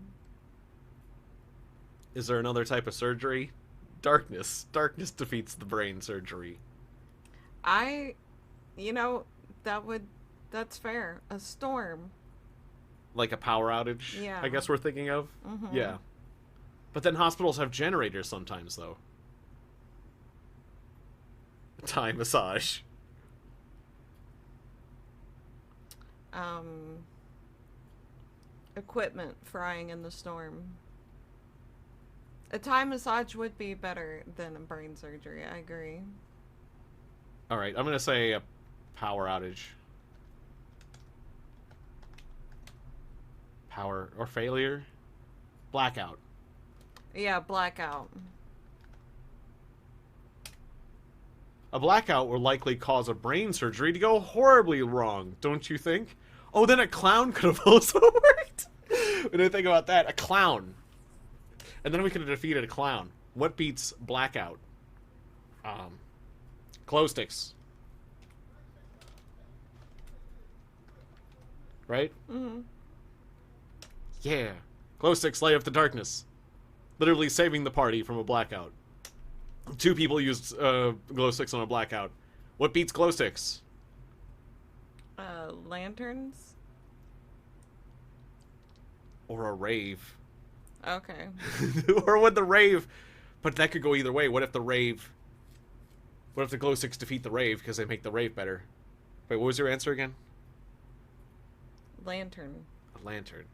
Is there another type of surgery? Darkness. Darkness defeats the brain surgery. You know, that's fair. A storm. Like a power outage, Yeah. I guess we're thinking of? Mm-hmm. Yeah. But then hospitals have generators sometimes, though. Thai massage. Equipment frying in the storm. A Thai massage would be better than a brain surgery. I agree. Alright, I'm gonna say a power outage. Power or failure? Blackout. Yeah, blackout. A blackout will likely cause a brain surgery to go horribly wrong, don't you think? Oh, then a clown could have also worked. When I think about that, a clown. And then we could have defeated a clown. What beats blackout? Glow sticks. Right? Mm-hmm. Yeah. Glow sticks light up the darkness. Literally saving the party from a blackout. 2 people used glow sticks on a blackout. What beats glow sticks? Lanterns? Or a rave. Okay. Or would the rave... But that could go either way. What if the rave... What if the glow sticks defeat the rave because they make the rave better? Wait, what was your answer again? Lantern. A lantern.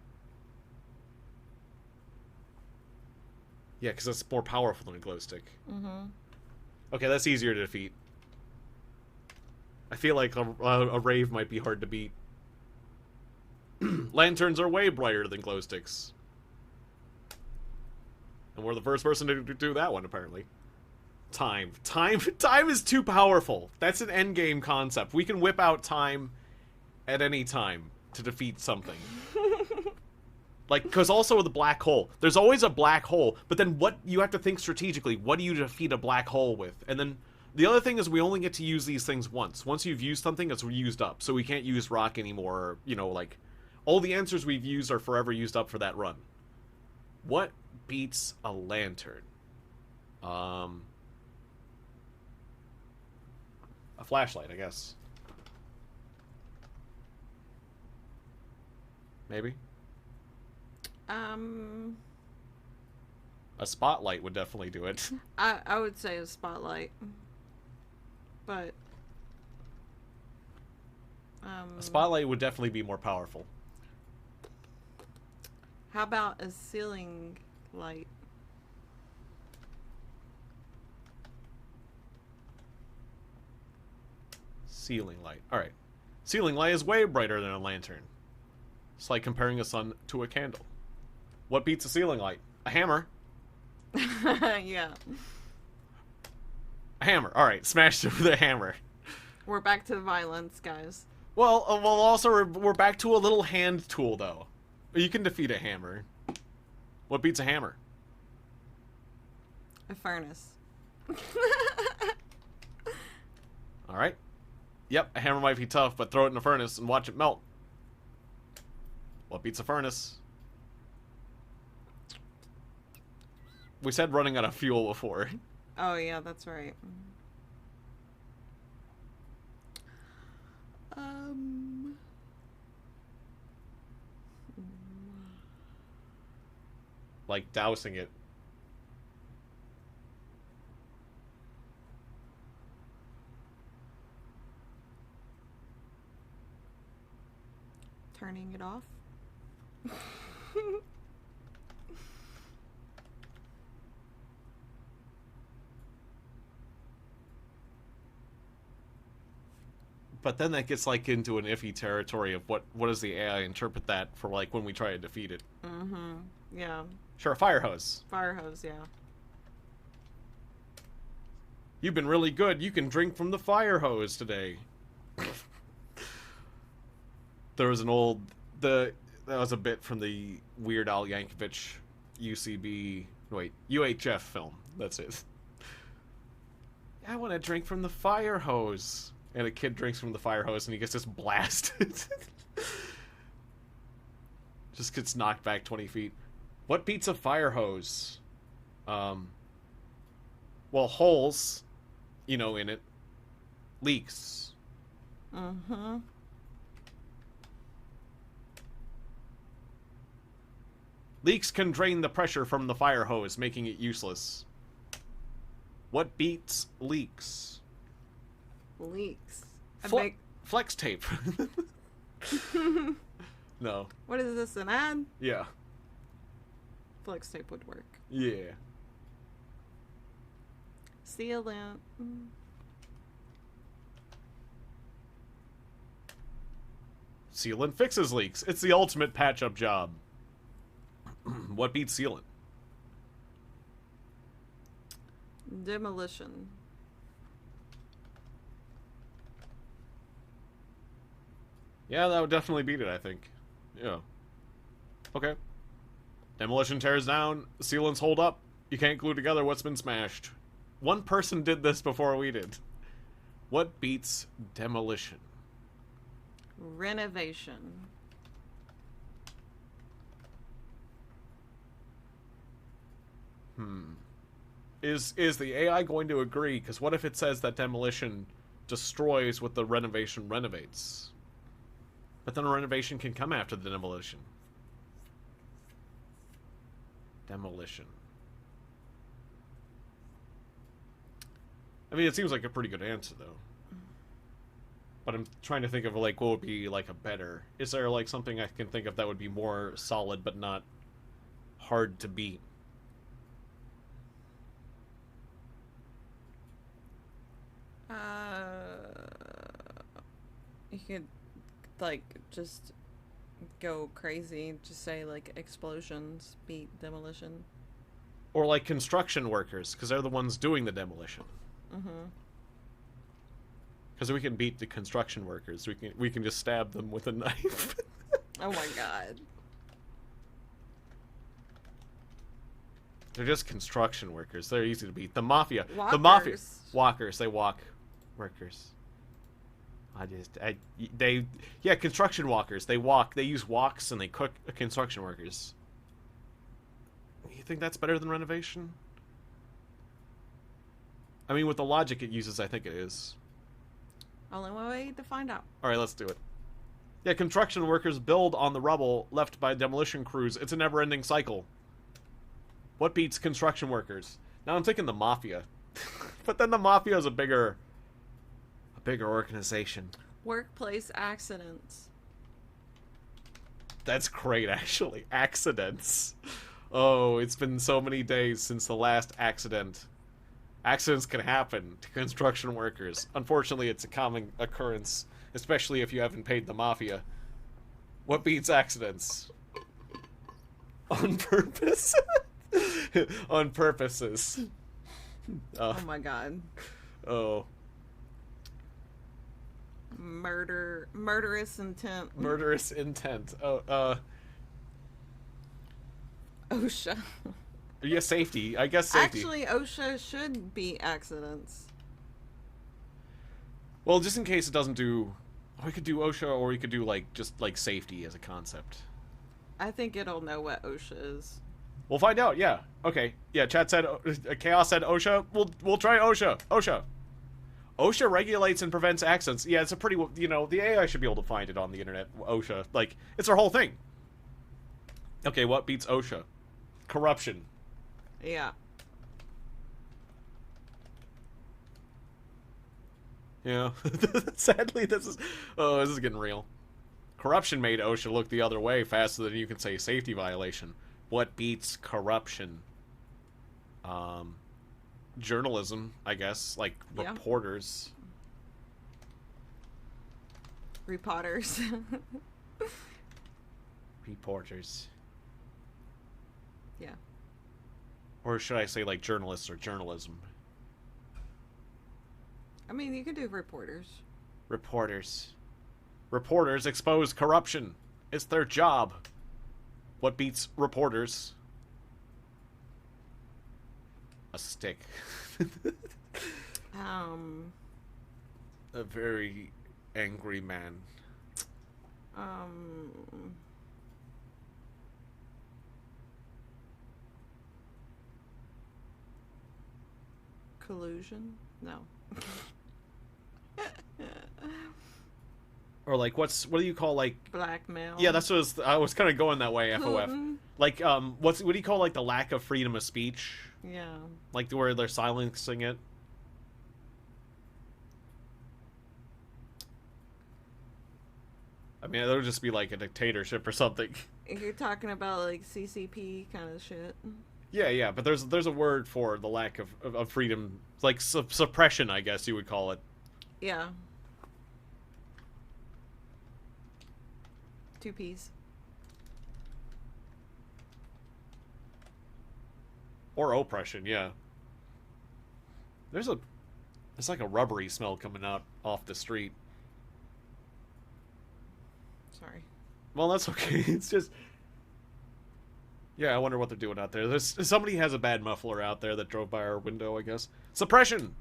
Yeah, because it's more powerful than a glow stick. Mm-hmm. Okay, that's easier to defeat. I feel like a rave might be hard to beat. Lanterns are way brighter than glow sticks. And we're the first person to do that one, apparently. Time. Time is too powerful. That's an endgame concept. We can whip out time at any time to defeat something. Like, because also the black hole. There's always a black hole, but then what, you have to think strategically. What do you defeat a black hole with? And then the other thing is we only get to use these things once. Once you've used something, it's used up. So we can't use rock anymore. Or, you know, like, all the answers we've used are forever used up for that run. What beats a lantern? A flashlight, I guess. Maybe? A spotlight would definitely do it. I would say a spotlight. But A spotlight would definitely be more powerful. how about a ceiling light? Ceiling light. Alright. Ceiling light is way brighter than a lantern. It's like comparing a sun to a candle. What beats a ceiling light? A hammer. Yeah. A hammer. Alright, smashed it with a hammer. We're back to the violence, guys. Well, also we're back to a little hand tool, though. You can defeat a hammer. What beats a hammer? A furnace. All right. Yep, a hammer might be tough, but throw it in a furnace and watch it melt. What beats a furnace? We said running out of fuel before. Oh, yeah, that's right. Like dousing it. Turning it off. But then that gets like into an iffy territory of what does the AI interpret that for, like when we try to defeat it. Mm-hmm. Yeah. Sure, a fire hose. Fire hose, yeah. You've been really good. You can drink from the fire hose today. There was an old that was a bit from the Weird Al Yankovic UHF film. That's it. I want to drink from the fire hose. And a kid drinks from the fire hose and he gets just blasted. Just gets knocked back 20 feet. What beats a fire hose? Well, holes, in it. Leaks. Mm-hmm. Leaks can drain the pressure from the fire hose, making it useless. What beats leaks? Leaks. Flex tape. No. What is this, an ad? Yeah. Flex tape would work. Yeah. Sealant. Sealant fixes leaks. It's the ultimate patch-up job. What beats sealant? Demolition. Yeah, that would definitely beat it, I think. Yeah. Okay. Demolition tears down, sealants hold up. You can't glue together what's been smashed. One person did this before we did. What beats demolition? Renovation. Is the AI going to agree? Because what if it says that demolition destroys what the renovation renovates? But then a renovation can come after the demolition. Demolition. I mean, it seems like a pretty good answer, though. But I'm trying to think of, like, what would be, like, a better... Is there, like, something I can think of that would be more solid but not hard to beat? You could, like, just go crazy. Just say, like, explosions beat demolition. Or, like, construction workers, because they're the ones doing the demolition. Mm-hmm. Because we can beat the construction workers. We can just stab them with a knife. Oh my god. They're just construction workers. They're easy to beat. The mafia. Walkers. The mafia. Walkers. They walk. Workers. Yeah, construction walkers. They walk. They use walks and they cook construction workers. You think that's better than renovation? I mean, with the logic it uses, I think it is. Only one way to find out. Alright, let's do it. Yeah, construction workers build on the rubble left by demolition crews. It's a never-ending cycle. What beats construction workers? Now I'm thinking the mafia. But then the mafia is a bigger organization. Workplace accidents. That's great, actually. Accidents. Oh, it's been so many days since the last accident. Accidents can happen to construction workers. Unfortunately, it's a common occurrence, especially if you haven't paid the mafia. What beats accidents? On purpose? On purposes. Oh my god. Oh. Murderous intent. Murderous intent. Oh, OSHA. Yeah, safety. I guess safety. Actually, OSHA should be accidents. Well, just in case it doesn't do... We could do OSHA, or we could do, like, just, like, safety as a concept. I think it'll know what OSHA is. We'll find out, yeah. Okay. Yeah, chat said... Chaos said OSHA. We'll try OSHA. OSHA. OSHA regulates and prevents accidents. Yeah, it's a pretty... You know, the AI should be able to find it on the internet. OSHA. Like, it's their whole thing. Okay, what beats OSHA? Corruption. Yeah. Yeah. Sadly, this is getting real. Corruption made OSHA look the other way faster than you can say safety violation. What beats corruption? Journalism, I guess, like Yeah. reporters. Reporters. Reporters. Yeah. Or should I say like journalists or journalism? I mean, you can do reporters. Reporters. Reporters expose corruption. It's their job. What beats reporters? A stick. A very angry man. Collusion? No. Or like, what do you call like... Blackmail? Yeah, that's what I was kind of going that way, FOF. Putin? Like, what do you call like the lack of freedom of speech? Yeah. Like where they're silencing it? I mean, it would just be like a dictatorship or something. You're talking about like CCP kind of shit. Yeah, but there's a word for the lack of freedom, like suppression, I guess you would call it. Yeah. 2 P's. Or oppression, yeah. There's like a rubbery smell coming out off the street. Sorry. Well, that's okay. It's just... Yeah, I wonder what they're doing out there. Somebody has a bad muffler out there that drove by our window, I guess. Suppression!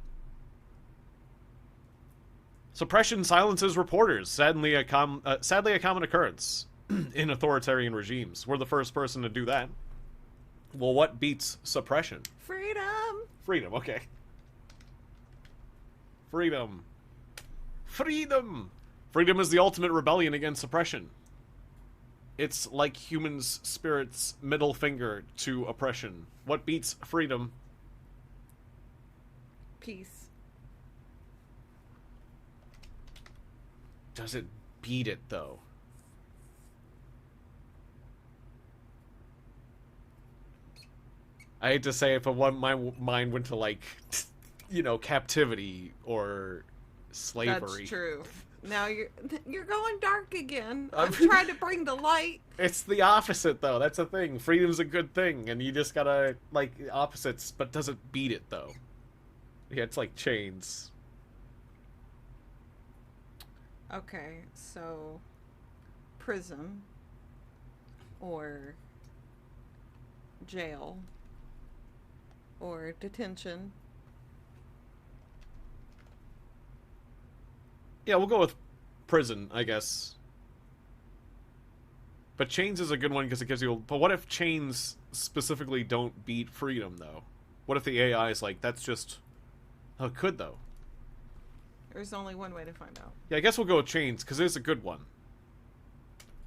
Suppression silences reporters. Sadly, a common occurrence in authoritarian regimes. We're the first person to do that. Well, what beats suppression? Freedom! Freedom, okay. Freedom. Freedom! Freedom is the ultimate rebellion against suppression. It's like humans' spirit's middle finger to oppression. What beats freedom? Peace. Does it beat it, though? I hate to say it, but my mind went to, like, you know, captivity or slavery. That's true. Now you're going dark again. I'm I'm trying to bring the light. It's the opposite, though. That's the thing. Freedom's a good thing, and you just gotta, like, opposites, but does it beat it, though? Yeah, it's like chains. Okay, so prison or jail or detention. Yeah, we'll go with prison, I guess. But chains is a good one because it gives you... But what if chains specifically don't beat freedom, though? What if the AI is like, that's just... Oh, it could, though. There's only one way to find out. Yeah, I guess we'll go with chains, because it's a good one.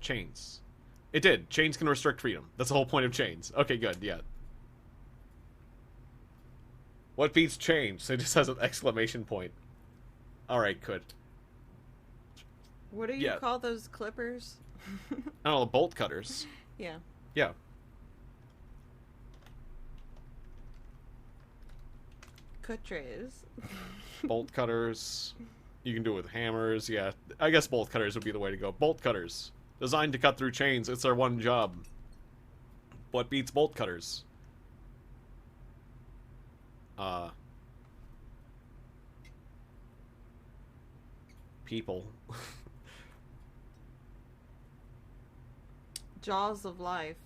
Chains. It did. Chains can restrict freedom. That's the whole point of chains. Okay, good, yeah. What beats chains? It just has an exclamation point. Alright, good. What do you call those clippers? I don't know, bolt cutters. Yeah. Yeah. Cutters. Bolt cutters. You can do it with hammers. Yeah, I guess bolt cutters would be the way to go. Bolt cutters. Designed to cut through chains. It's their one job. What beats bolt cutters? People. Jaws of life.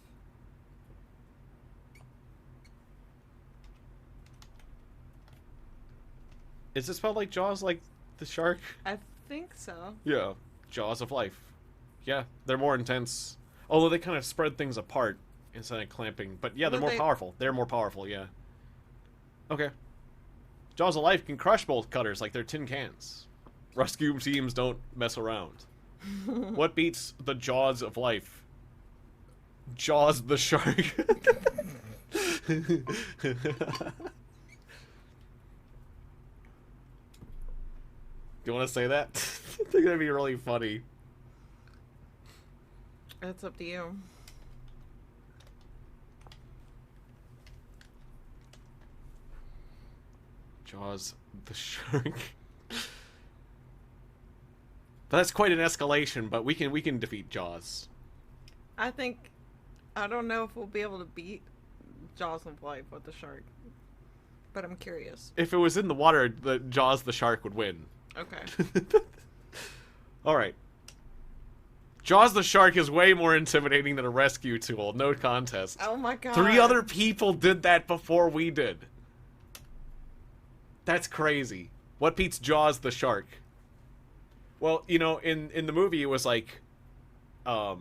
Is it spelled like Jaws, like the shark? I think so. Yeah. Jaws of life. Yeah, they're more intense. Although they kind of spread things apart instead of clamping. But yeah, they're Well, more powerful. They're more powerful, yeah. Okay. Jaws of life can crush bolt cutters like they're tin cans. Rescue teams don't mess around. What beats the Jaws of life? Jaws the shark. Do you want to say that? They're gonna be really funny. It's up to you. Jaws the shark. But that's quite an escalation. But we can defeat Jaws. I don't know if we'll be able to beat Jaws of Life with the shark, but I'm curious. If it was in the water, the Jaws the shark would win. Okay. All right. Jaws the shark is way more intimidating than a rescue tool. No contest. Oh my god. 3 other people did that before we did. That's crazy. What beats Jaws the shark? Well, you know, in the movie it was like a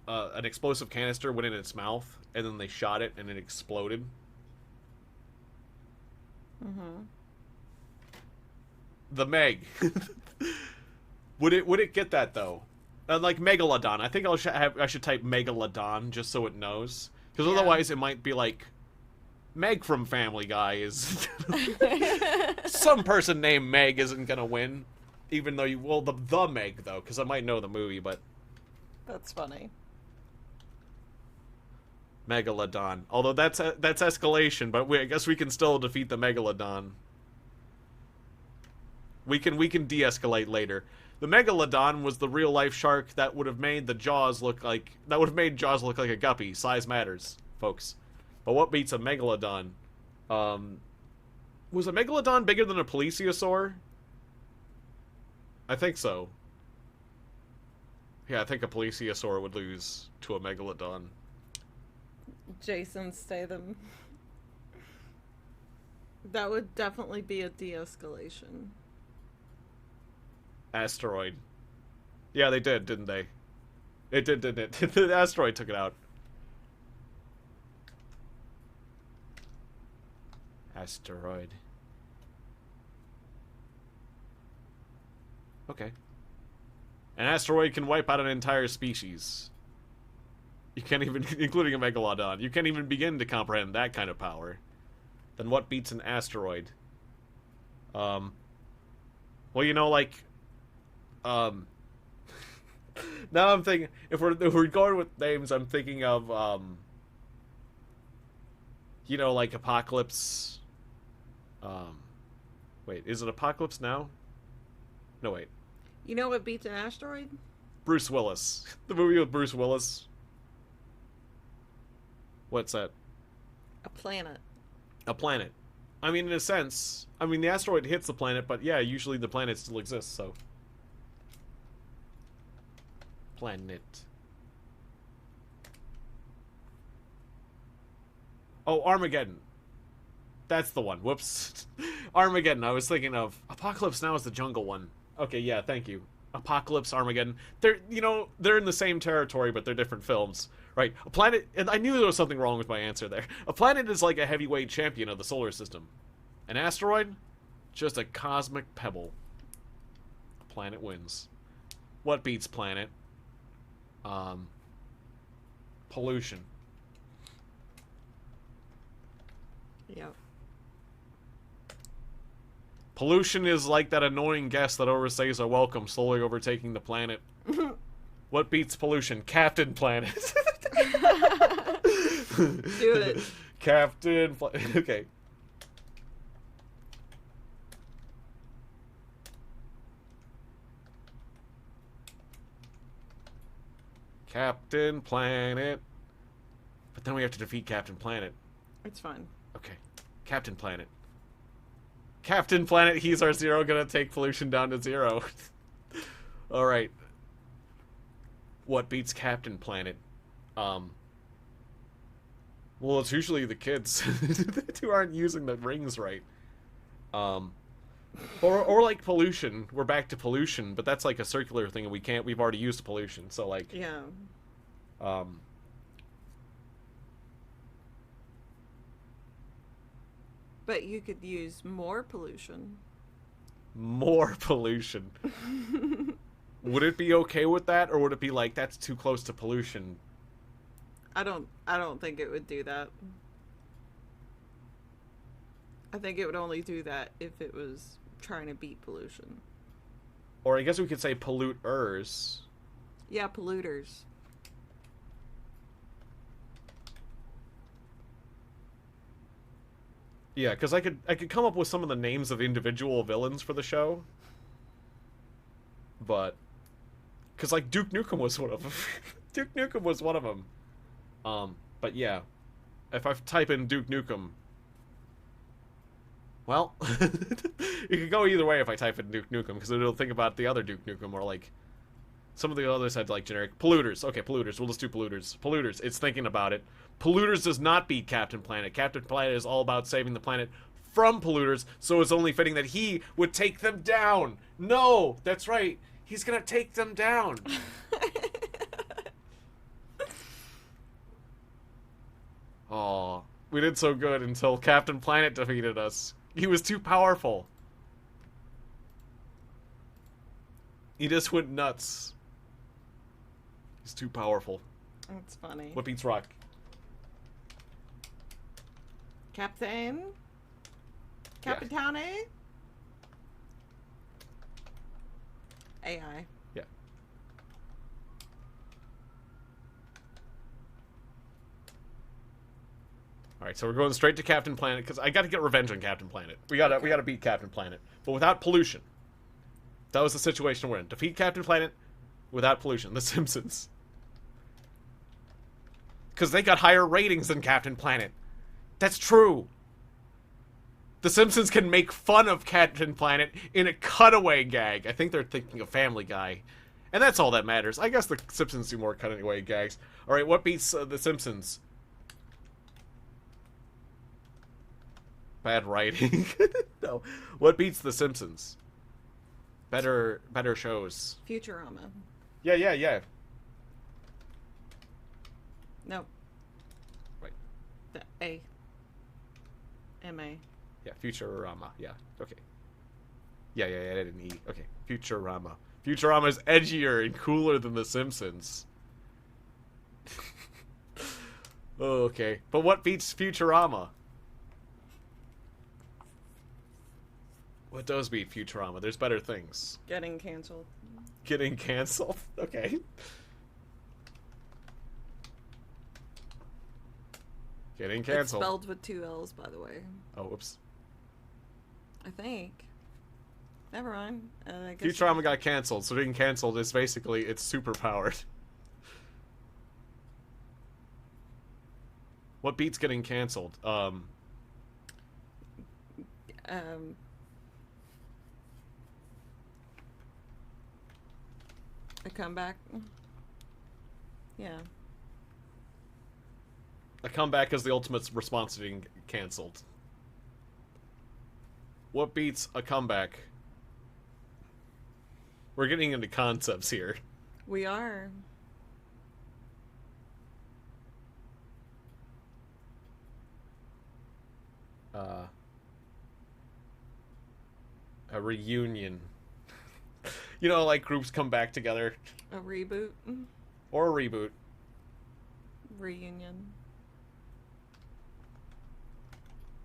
an explosive canister went in its mouth and then they shot it and it exploded. Mm-hmm. The Meg. Would it get that though? Like Megalodon. I think I should type Megalodon just so it knows, because otherwise it might be like Meg from Family Guy is some person named Meg isn't gonna win, even though the Meg though, because I might know the movie, but That's funny. Megalodon. Although that's escalation, but I guess we can still defeat the Megalodon. We can de-escalate later. The Megalodon was the real life shark that would have made Jaws look like a guppy. Size matters, folks. But what beats a Megalodon? Was a Megalodon bigger than a plesiosaur? I think so. Yeah, I think a plesiosaur would lose to a Megalodon. Jason Statham. That would definitely be a de-escalation. Asteroid. Yeah, they did, didn't they? It did, didn't it? The asteroid took it out. Asteroid. Okay. An asteroid can wipe out an entire species. You can't even, including a Megalodon, you can't even begin to comprehend that kind of power. Then what beats an asteroid? Well, you know, like, now I'm thinking, if we're going with names, I'm thinking of, you know, like Apocalypse. Wait, is it Apocalypse Now? No, wait. You know what beats an asteroid? Bruce Willis. The movie with Bruce Willis. What's that? A planet. A planet. I mean, in a sense. I mean, the asteroid hits the planet, but yeah, usually the planet still exists, so. Planet. Oh, Armageddon. That's the one. Whoops. Armageddon. I was thinking of Apocalypse Now is the jungle one. Okay, yeah, thank you. Apocalypse, Armageddon. They're in the same territory, but they're different films. Right. A planet, and I knew there was something wrong with my answer there. A planet is like a heavyweight champion of the solar system. An asteroid? Just a cosmic pebble. Planet wins. What beats planet? Pollution. Yep. Pollution is like that annoying guest that overstays a welcome, slowly overtaking the planet. What beats pollution? Captain Planet. Do it. Captain Okay. Captain Planet. But then we have to defeat Captain Planet. It's fine. Okay. Captain Planet. Captain Planet, he's our zero, gonna take pollution down to 0. Alright. What beats Captain Planet? Well, it's usually the kids who aren't using the rings right. Um, or like pollution. We're back to pollution, but that's like a circular thing, and we've already used pollution. So like, Yeah. um, But you could use more pollution. more pollution. Would it be okay with that, or would it be like that's too close to pollution? I don't think it would do that. I think it would only do that if it was trying to beat pollution. Or I guess we could say polluters. Yeah, polluters. Yeah, because I could come up with some of the names of individual villains for the show, but because like Duke Nukem was one of them. Duke Nukem was one of them. But yeah, if I type in Duke Nukem, well, it could go either way if I type in Duke Nukem because it'll think about the other Duke Nukem or like some of the others had like generic polluters. Okay, polluters. We'll just do polluters. Polluters. It's thinking about it. Polluters does not beat Captain Planet. Captain Planet is all about saving the planet from polluters, so it's only fitting that he would take them down. No, that's right. He's gonna take them down. Oh, we did so good until Captain Planet defeated us. He was too powerful. He just went nuts. He's too powerful. That's funny. What beats Rock? Captain? Capitane? AI. Yeah. All right, so we're going straight to Captain Planet because I got to get revenge on Captain Planet. We gotta beat Captain Planet, but without pollution. That was the situation we're in. Defeat Captain Planet without pollution. The Simpsons. Because they got higher ratings than Captain Planet. That's true. The Simpsons can make fun of Captain Planet in a cutaway gag. I think they're thinking of Family Guy. And that's all that matters. I guess the Simpsons do more cutaway gags. Alright, what beats the Simpsons? Bad writing. No. What beats the Simpsons? Better shows. Futurama. Yeah. No. Right. The A. M-A. Yeah, Futurama. Yeah, okay. Yeah, I didn't eat. Okay, Futurama. Futurama is edgier and cooler than The Simpsons. Okay, but what beats Futurama? What does beat Futurama? There's better things. Getting canceled. Getting canceled? Okay. Getting canceled. It's spelled with 2 L's, by the way. Oh, whoops. I think. Never mind. I guess Futurama got canceled, so getting canceled is basically it's super powered. What beats getting canceled? A comeback. Yeah. A comeback is the ultimate response to being canceled. What beats a comeback? We're getting into concepts here. We are. A reunion. You know, like groups come back together. A reboot. Or a reboot. Reunion.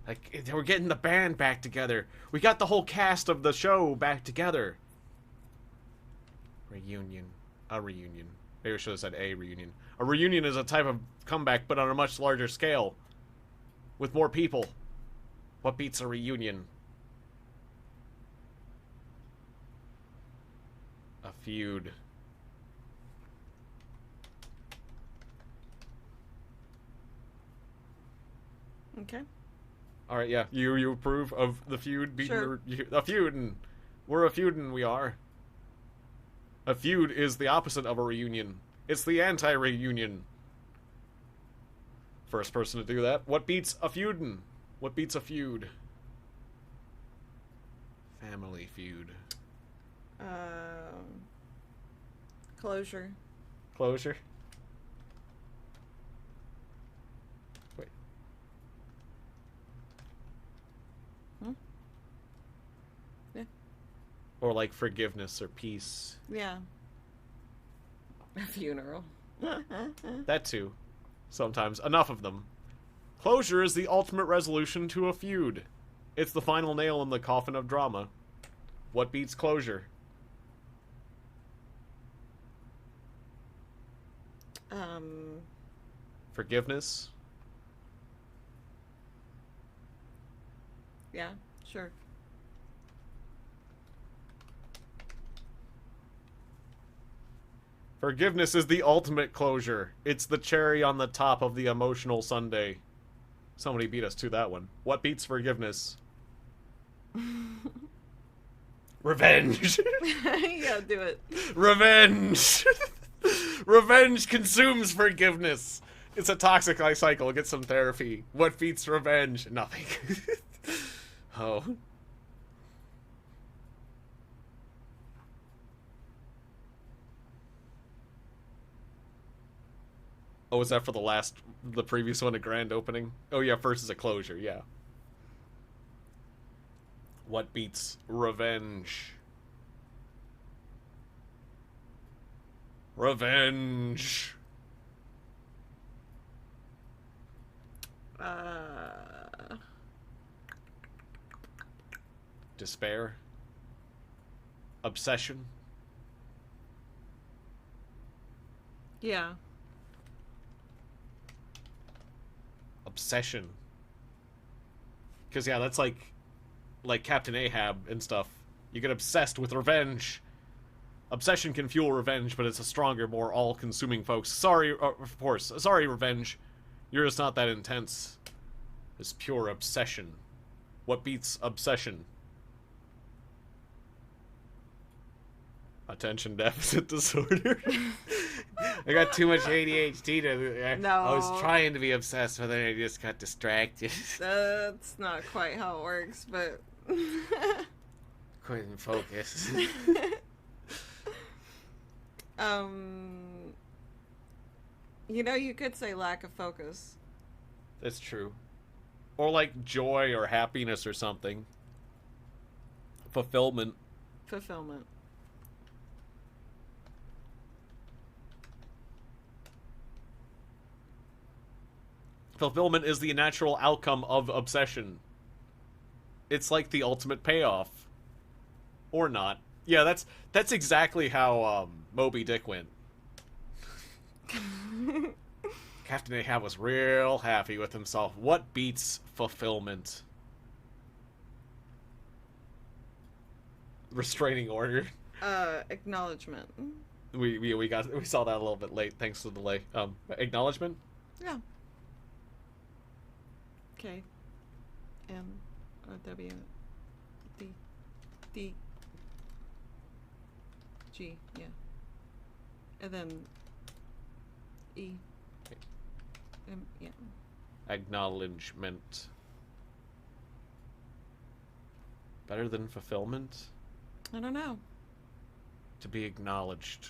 Like, we're getting the band back together. We got the whole cast of the show back together. Reunion. A reunion. Maybe I should have said a reunion. A reunion is a type of comeback, but on a much larger scale. With more people. What beats a reunion? A feud. Okay. All right, yeah. You approve of the feud beating Sure. a feud, and we're a feud, and we are. A feud is the opposite of a reunion. It's the anti-reunion. First person to do that. What beats a feudin'? What beats a feud? Family feud. Closure. Closure. Wait. Yeah. Or like forgiveness or peace. Yeah. A funeral. That too. Sometimes. Enough of them. Closure is the ultimate resolution to a feud. It's the final nail in the coffin of drama. What beats closure? Forgiveness? Yeah, sure. Forgiveness is the ultimate closure. It's the cherry on the top of the emotional sundae. Somebody beat us to that one. What beats forgiveness? Revenge! Yeah, do it. Revenge! Revenge consumes forgiveness. It's a toxic life cycle. Get some therapy. What beats revenge? Nothing. Oh. Oh, was that for the previous one, a grand opening? Oh yeah, first is a closure, yeah. What beats revenge? Revenge! Despair? Obsession? Yeah. Obsession. Because, yeah, that's like Captain Ahab and stuff. You get obsessed with revenge. Obsession can fuel revenge, but it's a stronger, more all-consuming folks. Sorry, of course. Sorry, revenge. You're just not that intense. It's pure obsession. What beats obsession? Attention deficit disorder. I got too much ADHD to... No. I was trying to be obsessed, but then I just got distracted. That's not quite how it works, but... Couldn't focus. You know, you could say lack of focus. That's true. Or like joy or happiness or something. Fulfillment. Fulfillment. Fulfillment is the natural outcome of obsession. It's like the ultimate payoff. Or not. Yeah, that's exactly how Moby Dick went. Captain Ahab was real happy with himself. What beats fulfillment? Restraining order. Acknowledgement. We saw that a little bit late, thanks to the delay. Acknowledgement? Yeah. K. M. O. W. D. D. G. Yeah. And then E. M. Yeah. Acknowledgement. Better than fulfillment? I don't know. To be acknowledged.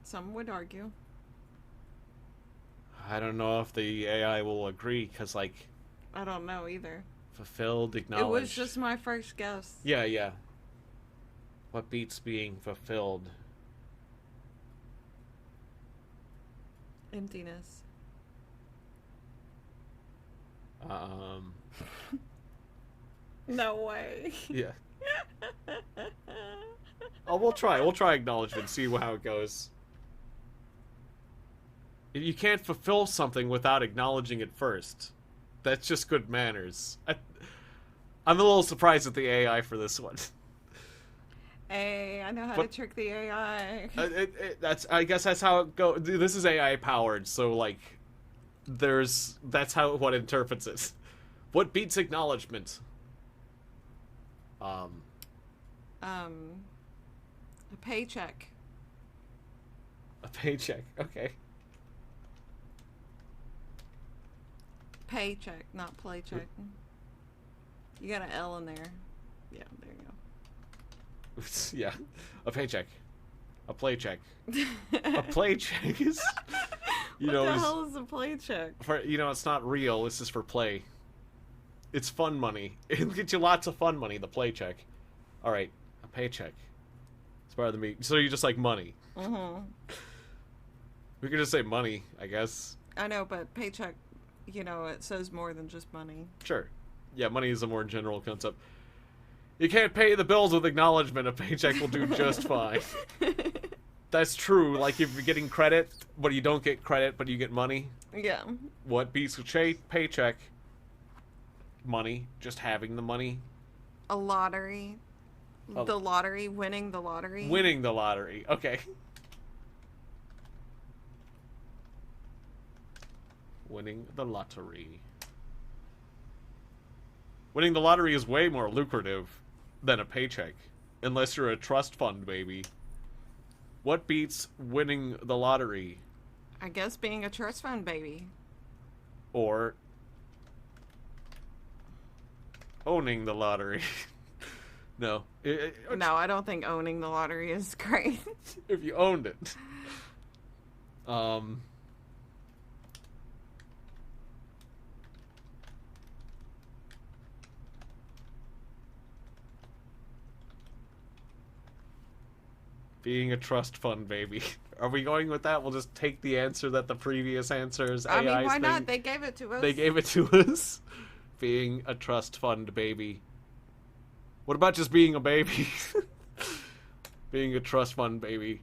Some would argue. I don't know if the AI will agree, because, like... I don't know either. Fulfilled, acknowledged... It was just my first guess. Yeah, yeah. What beats being fulfilled? Emptiness. No way. Yeah. Oh, we'll try. We'll try acknowledgement, see how it goes. You can't fulfill something without acknowledging it first. That's just good manners. I'm a little surprised at the AI for this one. Hey, I know how to trick the AI. I guess that's how it goes. This is AI powered, so like, that's how what interprets it. What beats acknowledgement? A paycheck. A paycheck. Okay. Paycheck, not playcheck. You got an L in there. Yeah, there you Yeah, a paycheck, a play check, go. a play check is, What the hell is a playcheck? for it's not real. It's just for play. It's fun money. It'll get you lots of fun money. The play check. All right, a paycheck. It's better than me. So you just like money. Mm-hmm. We could just say money, I guess. I know, but paycheck, it says more than just money. Sure. Yeah, money is a more general concept. You can't pay the bills with acknowledgement. A paycheck will do just fine. That's true. Like if you're getting credit, but you don't get credit, but you get money. Yeah. What beats a paycheck? Money. Just having the money. A lottery. The lottery. Winning the lottery. Winning the lottery. Okay. Winning the lottery. Winning the lottery is way more lucrative than a paycheck. Unless you're a trust fund baby. What beats winning the lottery? I guess being a trust fund baby. Or owning the lottery. No. No, I don't think owning the lottery is great. If you owned it. Being a trust fund baby. Are we going with that? We'll just take the answer that the previous answers. I mean, AI's why thing. not? They gave it to us. They gave it to us. Being a trust fund baby. What about just being a baby? Being a trust fund baby.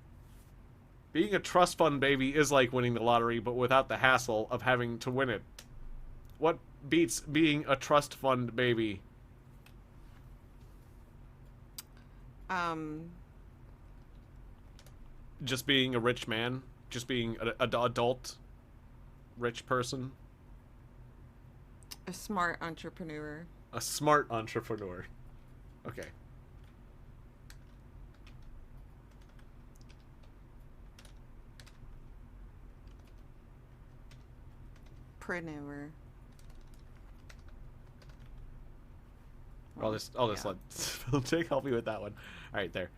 Being a trust fund baby is like winning the lottery, but without the hassle of having to win it. What beats being a trust fund baby? Just being a rich man? Just being an adult rich person? A smart entrepreneur. A smart entrepreneur. Okay. Preneur. I'll just let Jake help me with that one. All right, there.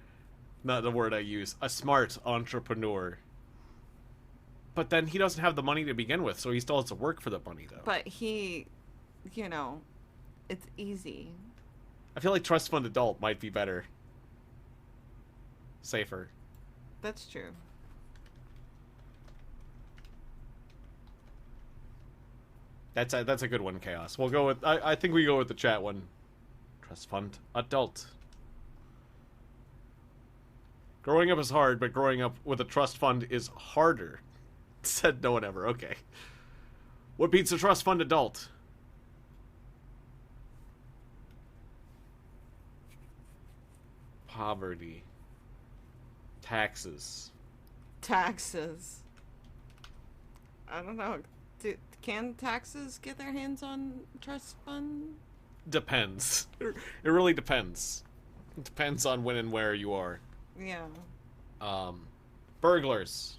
Not the word I use. A smart entrepreneur. But then he doesn't have the money to begin with, so he still has to work for the money, though. But he, it's easy. I feel like trust fund adult might be better. Safer. That's true. That's a good one, Chaos. We'll go with... I think we go with the chat one. Trust fund adult. Growing up is hard, but growing up with a trust fund is harder. Said no one ever. Okay. What beats a trust fund adult? Poverty. Taxes. Taxes. I don't know. Can taxes get their hands on trust fund? Depends. It really depends. It depends on when and where you are. Yeah. Burglars.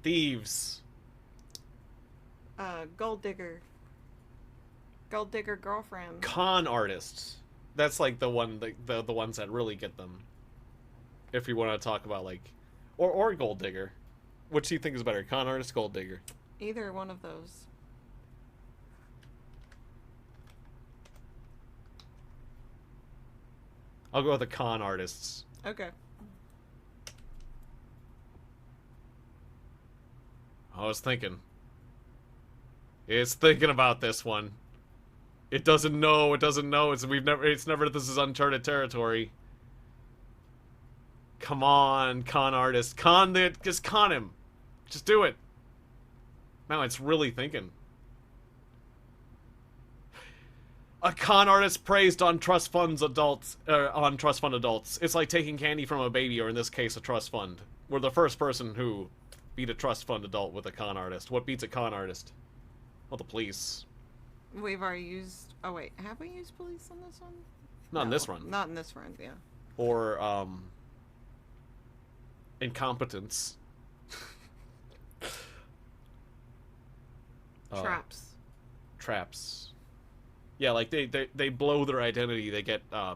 Thieves. Gold digger. Gold digger girlfriend. Con artists. That's like the one, the ones that really get them. If you want to talk about like, or gold digger. Which do you think is better, con artist, gold digger? Either one of those. I'll go with the con artists. Okay. I was thinking. It's thinking about this one. It doesn't know. It doesn't know. It's never. This is uncharted territory. Come on, con artist. Just con him. Just do it. Now it's really thinking. A con artist praised on trust funds adults, on trust fund adults. It's like taking candy from a baby, or in this case, a trust fund. We're the first person who beat a trust fund adult with a con artist. What beats a con artist? Well, the police. We've already used... Oh, wait. Have we used police on this one? Not in this run. Not in this run, yeah. Or, incompetence. Traps. traps. Yeah, like they blow their identity. They get Yeah.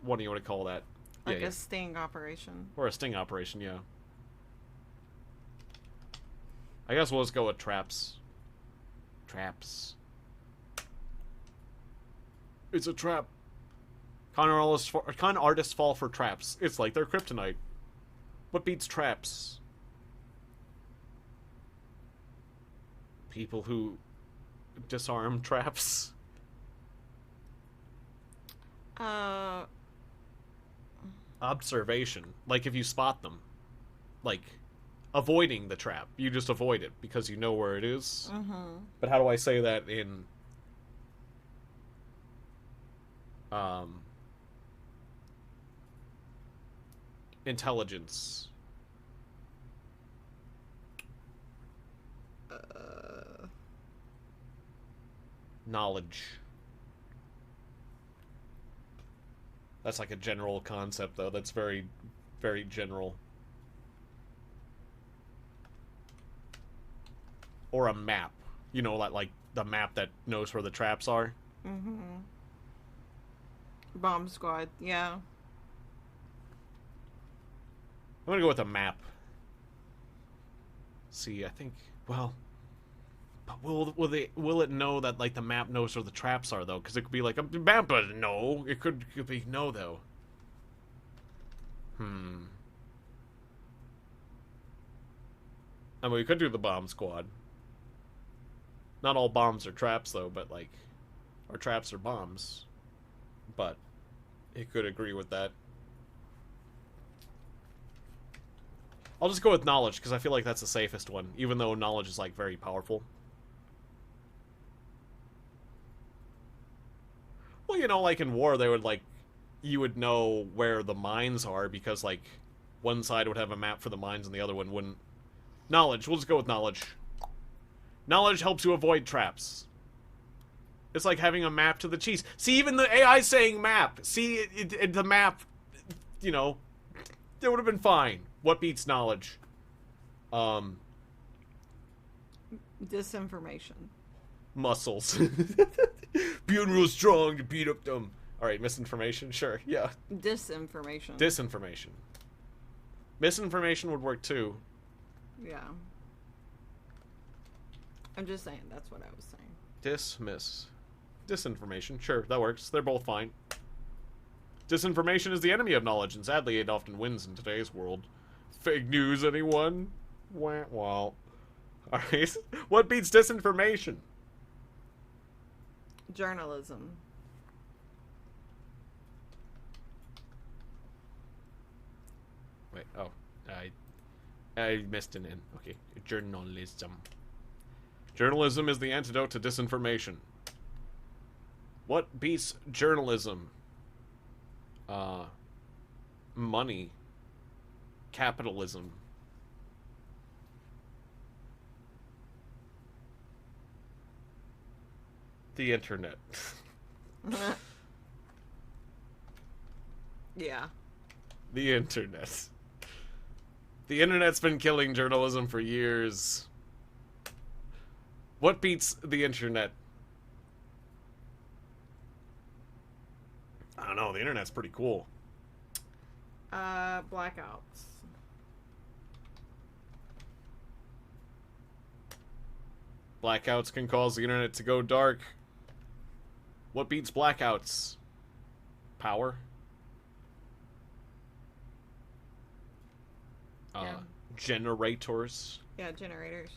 what do you want to call that? Like Yeah, a sting operation. or a sting operation. Yeah. I guess we'll just go with traps. Traps. It's a trap. Con artists fall for traps. It's like their kryptonite. What beats traps? People who disarm traps. Observation. Like if you spot them. Like avoiding the trap. You just avoid it because you know where it is. Mm-hmm. But how do I say that in intelligence? Knowledge. That's like a general concept, though. That's very, very general. Or a map. You know, like the map that knows where the traps are. Mm-hmm. Bomb squad, yeah. I'm gonna go with a map. See, I think, well, but will it know that like the map knows where the traps are though? Because it could be like a map doesn't know. It could be no though. I mean, we could do the bomb squad. Not all bombs are traps though, but like, or traps are bombs. But it could agree with that. I'll just go with knowledge because I feel like that's the safest one, even though knowledge is like very powerful. Well, you know, like in war, they would like, you would know where the mines are because like, one side would have a map for the mines and the other one wouldn't. Knowledge. We'll just go with knowledge. Knowledge helps you avoid traps. It's like having a map to the cheese. See, even the AI saying map. See, the map, you know, it would have been fine. What beats knowledge? Disinformation. Muscles. Being real strong to beat up them. Alright, misinformation? Sure, yeah. Disinformation. Disinformation. Misinformation would work too. Yeah. I'm just saying, that's what I was saying. Dismiss. Disinformation. Sure, that works. They're both fine. Disinformation is the enemy of knowledge, and sadly it often wins in today's world. Fake news, anyone? Wah, well. Alright. What beats disinformation? Journalism. Wait, oh. I missed an N. Okay. Journalism. Journalism is the antidote to disinformation. What beats journalism? Money. Capitalism. The internet. Yeah. The internet. The internet's been killing journalism for years. What beats the internet? I don't know, the internet's pretty cool. Blackouts. Blackouts can cause the internet to go dark. What beats blackouts? Power? Yeah. Generators. Yeah, generators.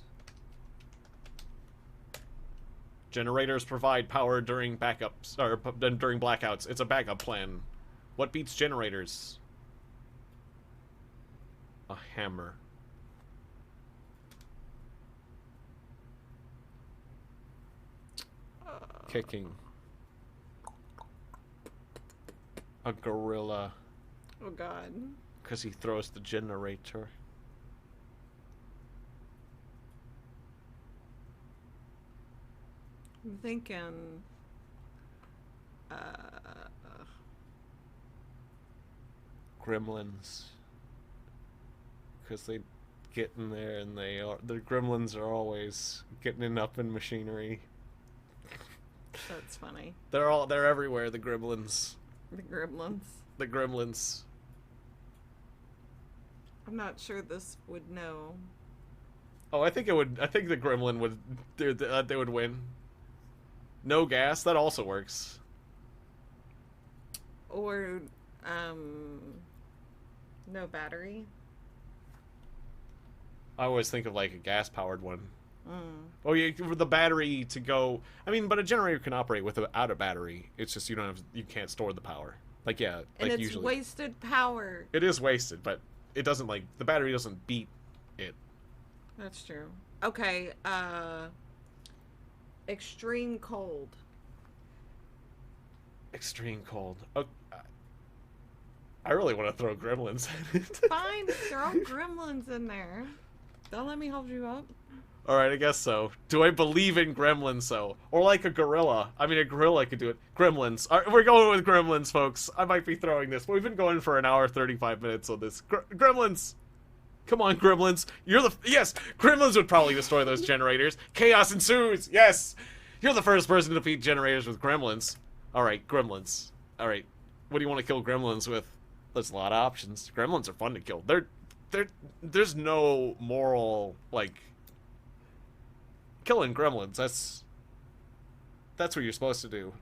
Generators provide power during backups, or during blackouts. It's a backup plan. What beats generators? A hammer. Kicking. A gorilla. Oh god. Because he throws the generator. I'm thinking Gremlins. Because they getting there, and the gremlins are always getting up in machinery. That's funny. They're everywhere. The gremlins. The gremlins. The gremlins. I'm not sure this would know. Oh, I think it would. I think the gremlin would. They would win. No gas. That also works. Or, no battery. I always think of like a gas-powered one. Mm. Oh, yeah, the battery to go. I mean, but a generator can operate without a battery. It's just you can't store the power. Like yeah, And like it's usually wasted power. it is wasted, but it doesn't like the battery doesn't beat it. That's true. Okay, extreme cold. Extreme cold. Oh, I really want to throw gremlins at it. Fine, throw gremlins in there. Don't let me hold you up. All right, I guess so. Do I believe in gremlins, though? Or like a gorilla? I mean, a gorilla could do it. Gremlins. All right, we're going with gremlins, folks. I might be throwing this, but we've been going for an hour 35 minutes on this. Gremlins. Come on, gremlins. Yes, gremlins would probably destroy those generators. Chaos ensues. Yes. You're the first person to defeat generators with gremlins. All right, gremlins. All right. What do you want to kill gremlins with? There's a lot of options. Gremlins are fun to kill. There's no moral, like, killing gremlins. That's what you're supposed to do.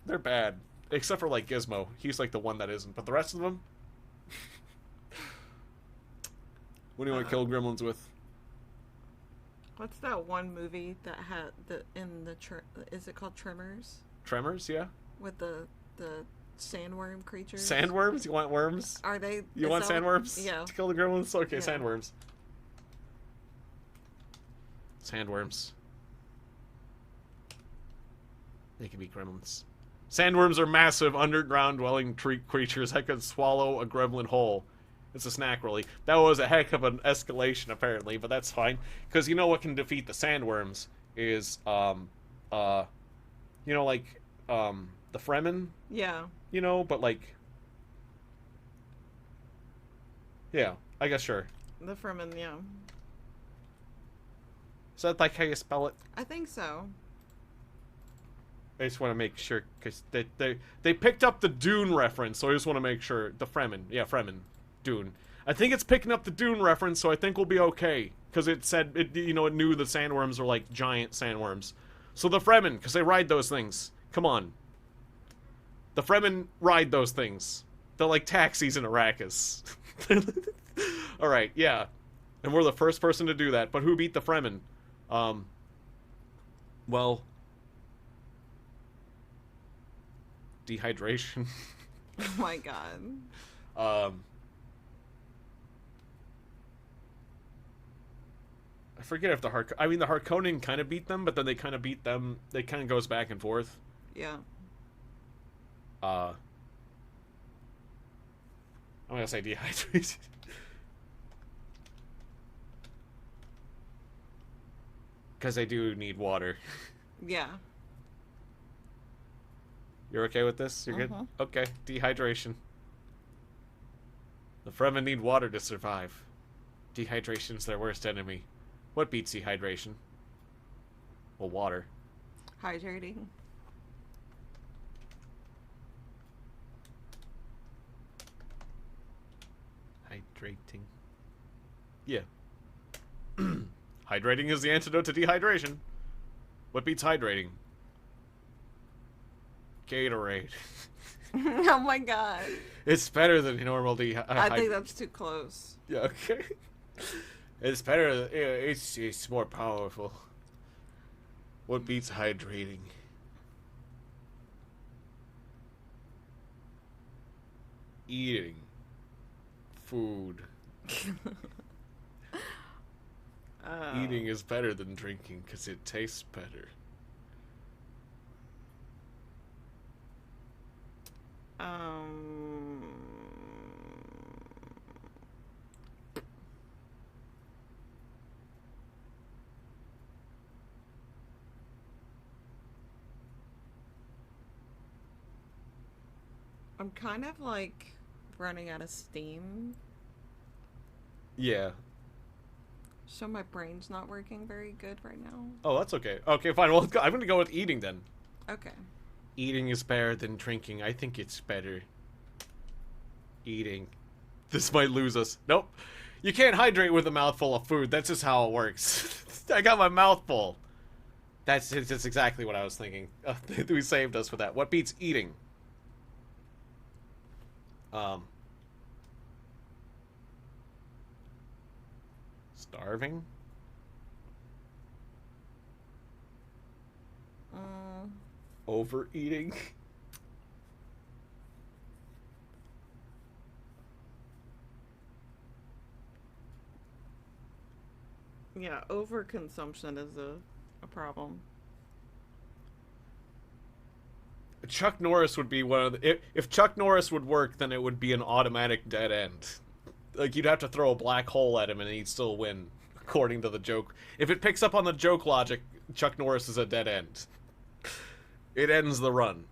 They're bad. Except for, like, Gizmo. He's, like, the one that isn't. But the rest of them? What do you want to kill gremlins with? What's that one movie that had is it called Tremors? Tremors, yeah? With the sandworm creatures? Sandworms? You want worms? Are they? You want sandworms? Yeah. To kill the gremlins? Okay, Yeah. sandworms. Sandworms. They can be gremlins. Sandworms are massive underground dwelling creatures that could swallow a gremlin whole. It's a snack, really. That was a heck of an escalation, apparently, but that's fine. Because you know what can defeat the sandworms is, the Fremen? Yeah. You know, but like... Yeah, I guess sure. The Fremen, yeah. Is that like how you spell it? I think so. I just want to make sure, because they picked up the Dune reference, so I just want to make sure. The Fremen. Yeah, Fremen. Dune. I think it's picking up the Dune reference, so I think we'll be okay. Because it said, it knew the sandworms were like giant sandworms. So the Fremen, because they ride those things. Come on. The Fremen ride those things. They're like taxis in Arrakis. Alright, yeah. And we're the first person to do that. But who beat the Fremen? Well... Dehydration. Oh my god. I forget if the Harkonnen kind of beat them, but then they kind of beat them. They kind of goes back and forth. Yeah. I'm gonna say dehydration. Because they do need water. Yeah. You're okay with this? You're good? Mhm. Okay, dehydration. The Fremen need water to survive. Dehydration's their worst enemy. What beats dehydration? Well, water. Hydrating. Hydrating. Yeah. Hydrating is the antidote to dehydration. What beats hydrating? Gatorade. Oh my god. It's better than normal I think that's too close. Yeah, okay. It's better. It's more powerful. What beats hydrating? Eating. Food. Eating is better than drinking because it tastes better. I'm kind of like running out of steam. Yeah. So my brain's not working very good right now. Oh, that's okay. Okay, fine. Well, I'm gonna go with eating then. Okay. Eating is better than drinking. I think it's better. Eating. This might lose us. Nope. You can't hydrate with a mouthful of food. That's just how it works. I got my mouth full. That's exactly what I was thinking. We saved us for that. What beats eating? Starving? Overeating? Yeah, overconsumption is a problem. Chuck Norris would be one of the... If Chuck Norris would work, then it would be an automatic dead end. Like, you'd have to throw a black hole at him and he'd still win, according to the joke. If it picks up on the joke logic, Chuck Norris is a dead end. It ends the run.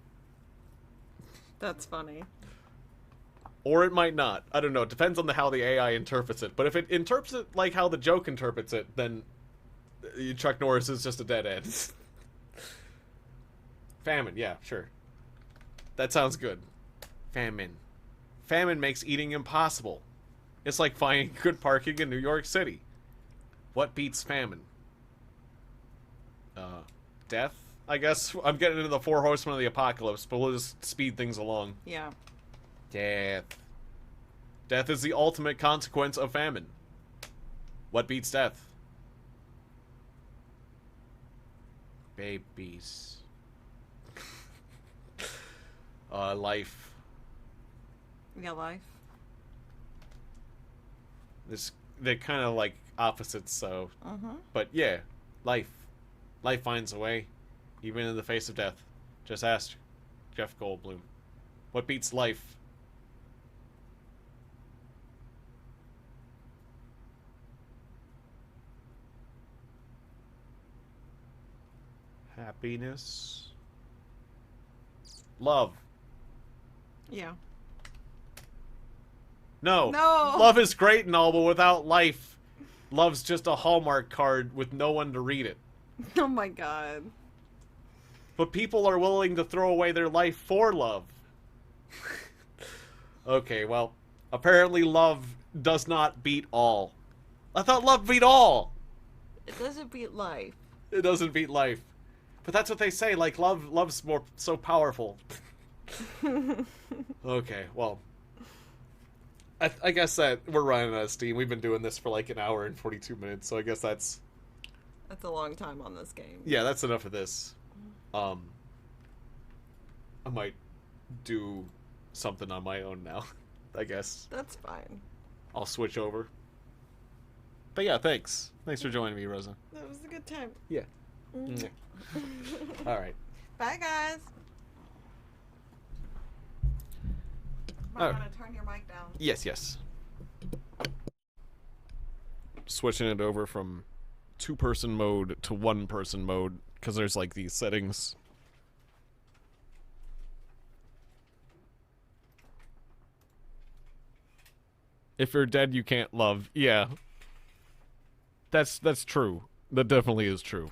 That's funny. Or it might not. I don't know. It depends on how the AI interprets it. But if it interprets it like how the joke interprets it, then Chuck Norris is just a dead end. Famine, yeah, sure. That sounds good. Famine. Famine makes eating impossible. It's like finding good parking in New York City. What beats famine? Death, I guess. I'm getting into the four horsemen of the apocalypse, but we'll just speed things along. Yeah. Death. Death is the ultimate consequence of famine. What beats death? Babies. Life. Yeah, life. They're kind of like opposites, so. But yeah, life. Life finds a way, even in the face of death. Just ask Jeff Goldblum. What beats life? Happiness. Love. Yeah. No. No. Love is great and all, but without life, love's just a Hallmark card with no one to read it. Oh my god. But people are willing to throw away their life for love. Okay, well, apparently love does not beat all. I thought love beat all. It doesn't beat life. It doesn't beat life. But that's what they say, like love's so powerful. Okay, well, I guess that we're running out of steam. We've been doing this for like an hour and 42 minutes, so I guess that's a long time on this game. Yeah, that's enough of this. I might do something on my own now, I guess. That's fine. I'll switch over. But yeah, thanks. Thanks for joining me, Rosa. That was a good time. Yeah. All right. Bye, guys. Might want to turn your mic down. Yes. Switching it over from two-person mode to one-person mode, because there's like these settings. If you're dead, you can't love. Yeah. That's true. That definitely is true.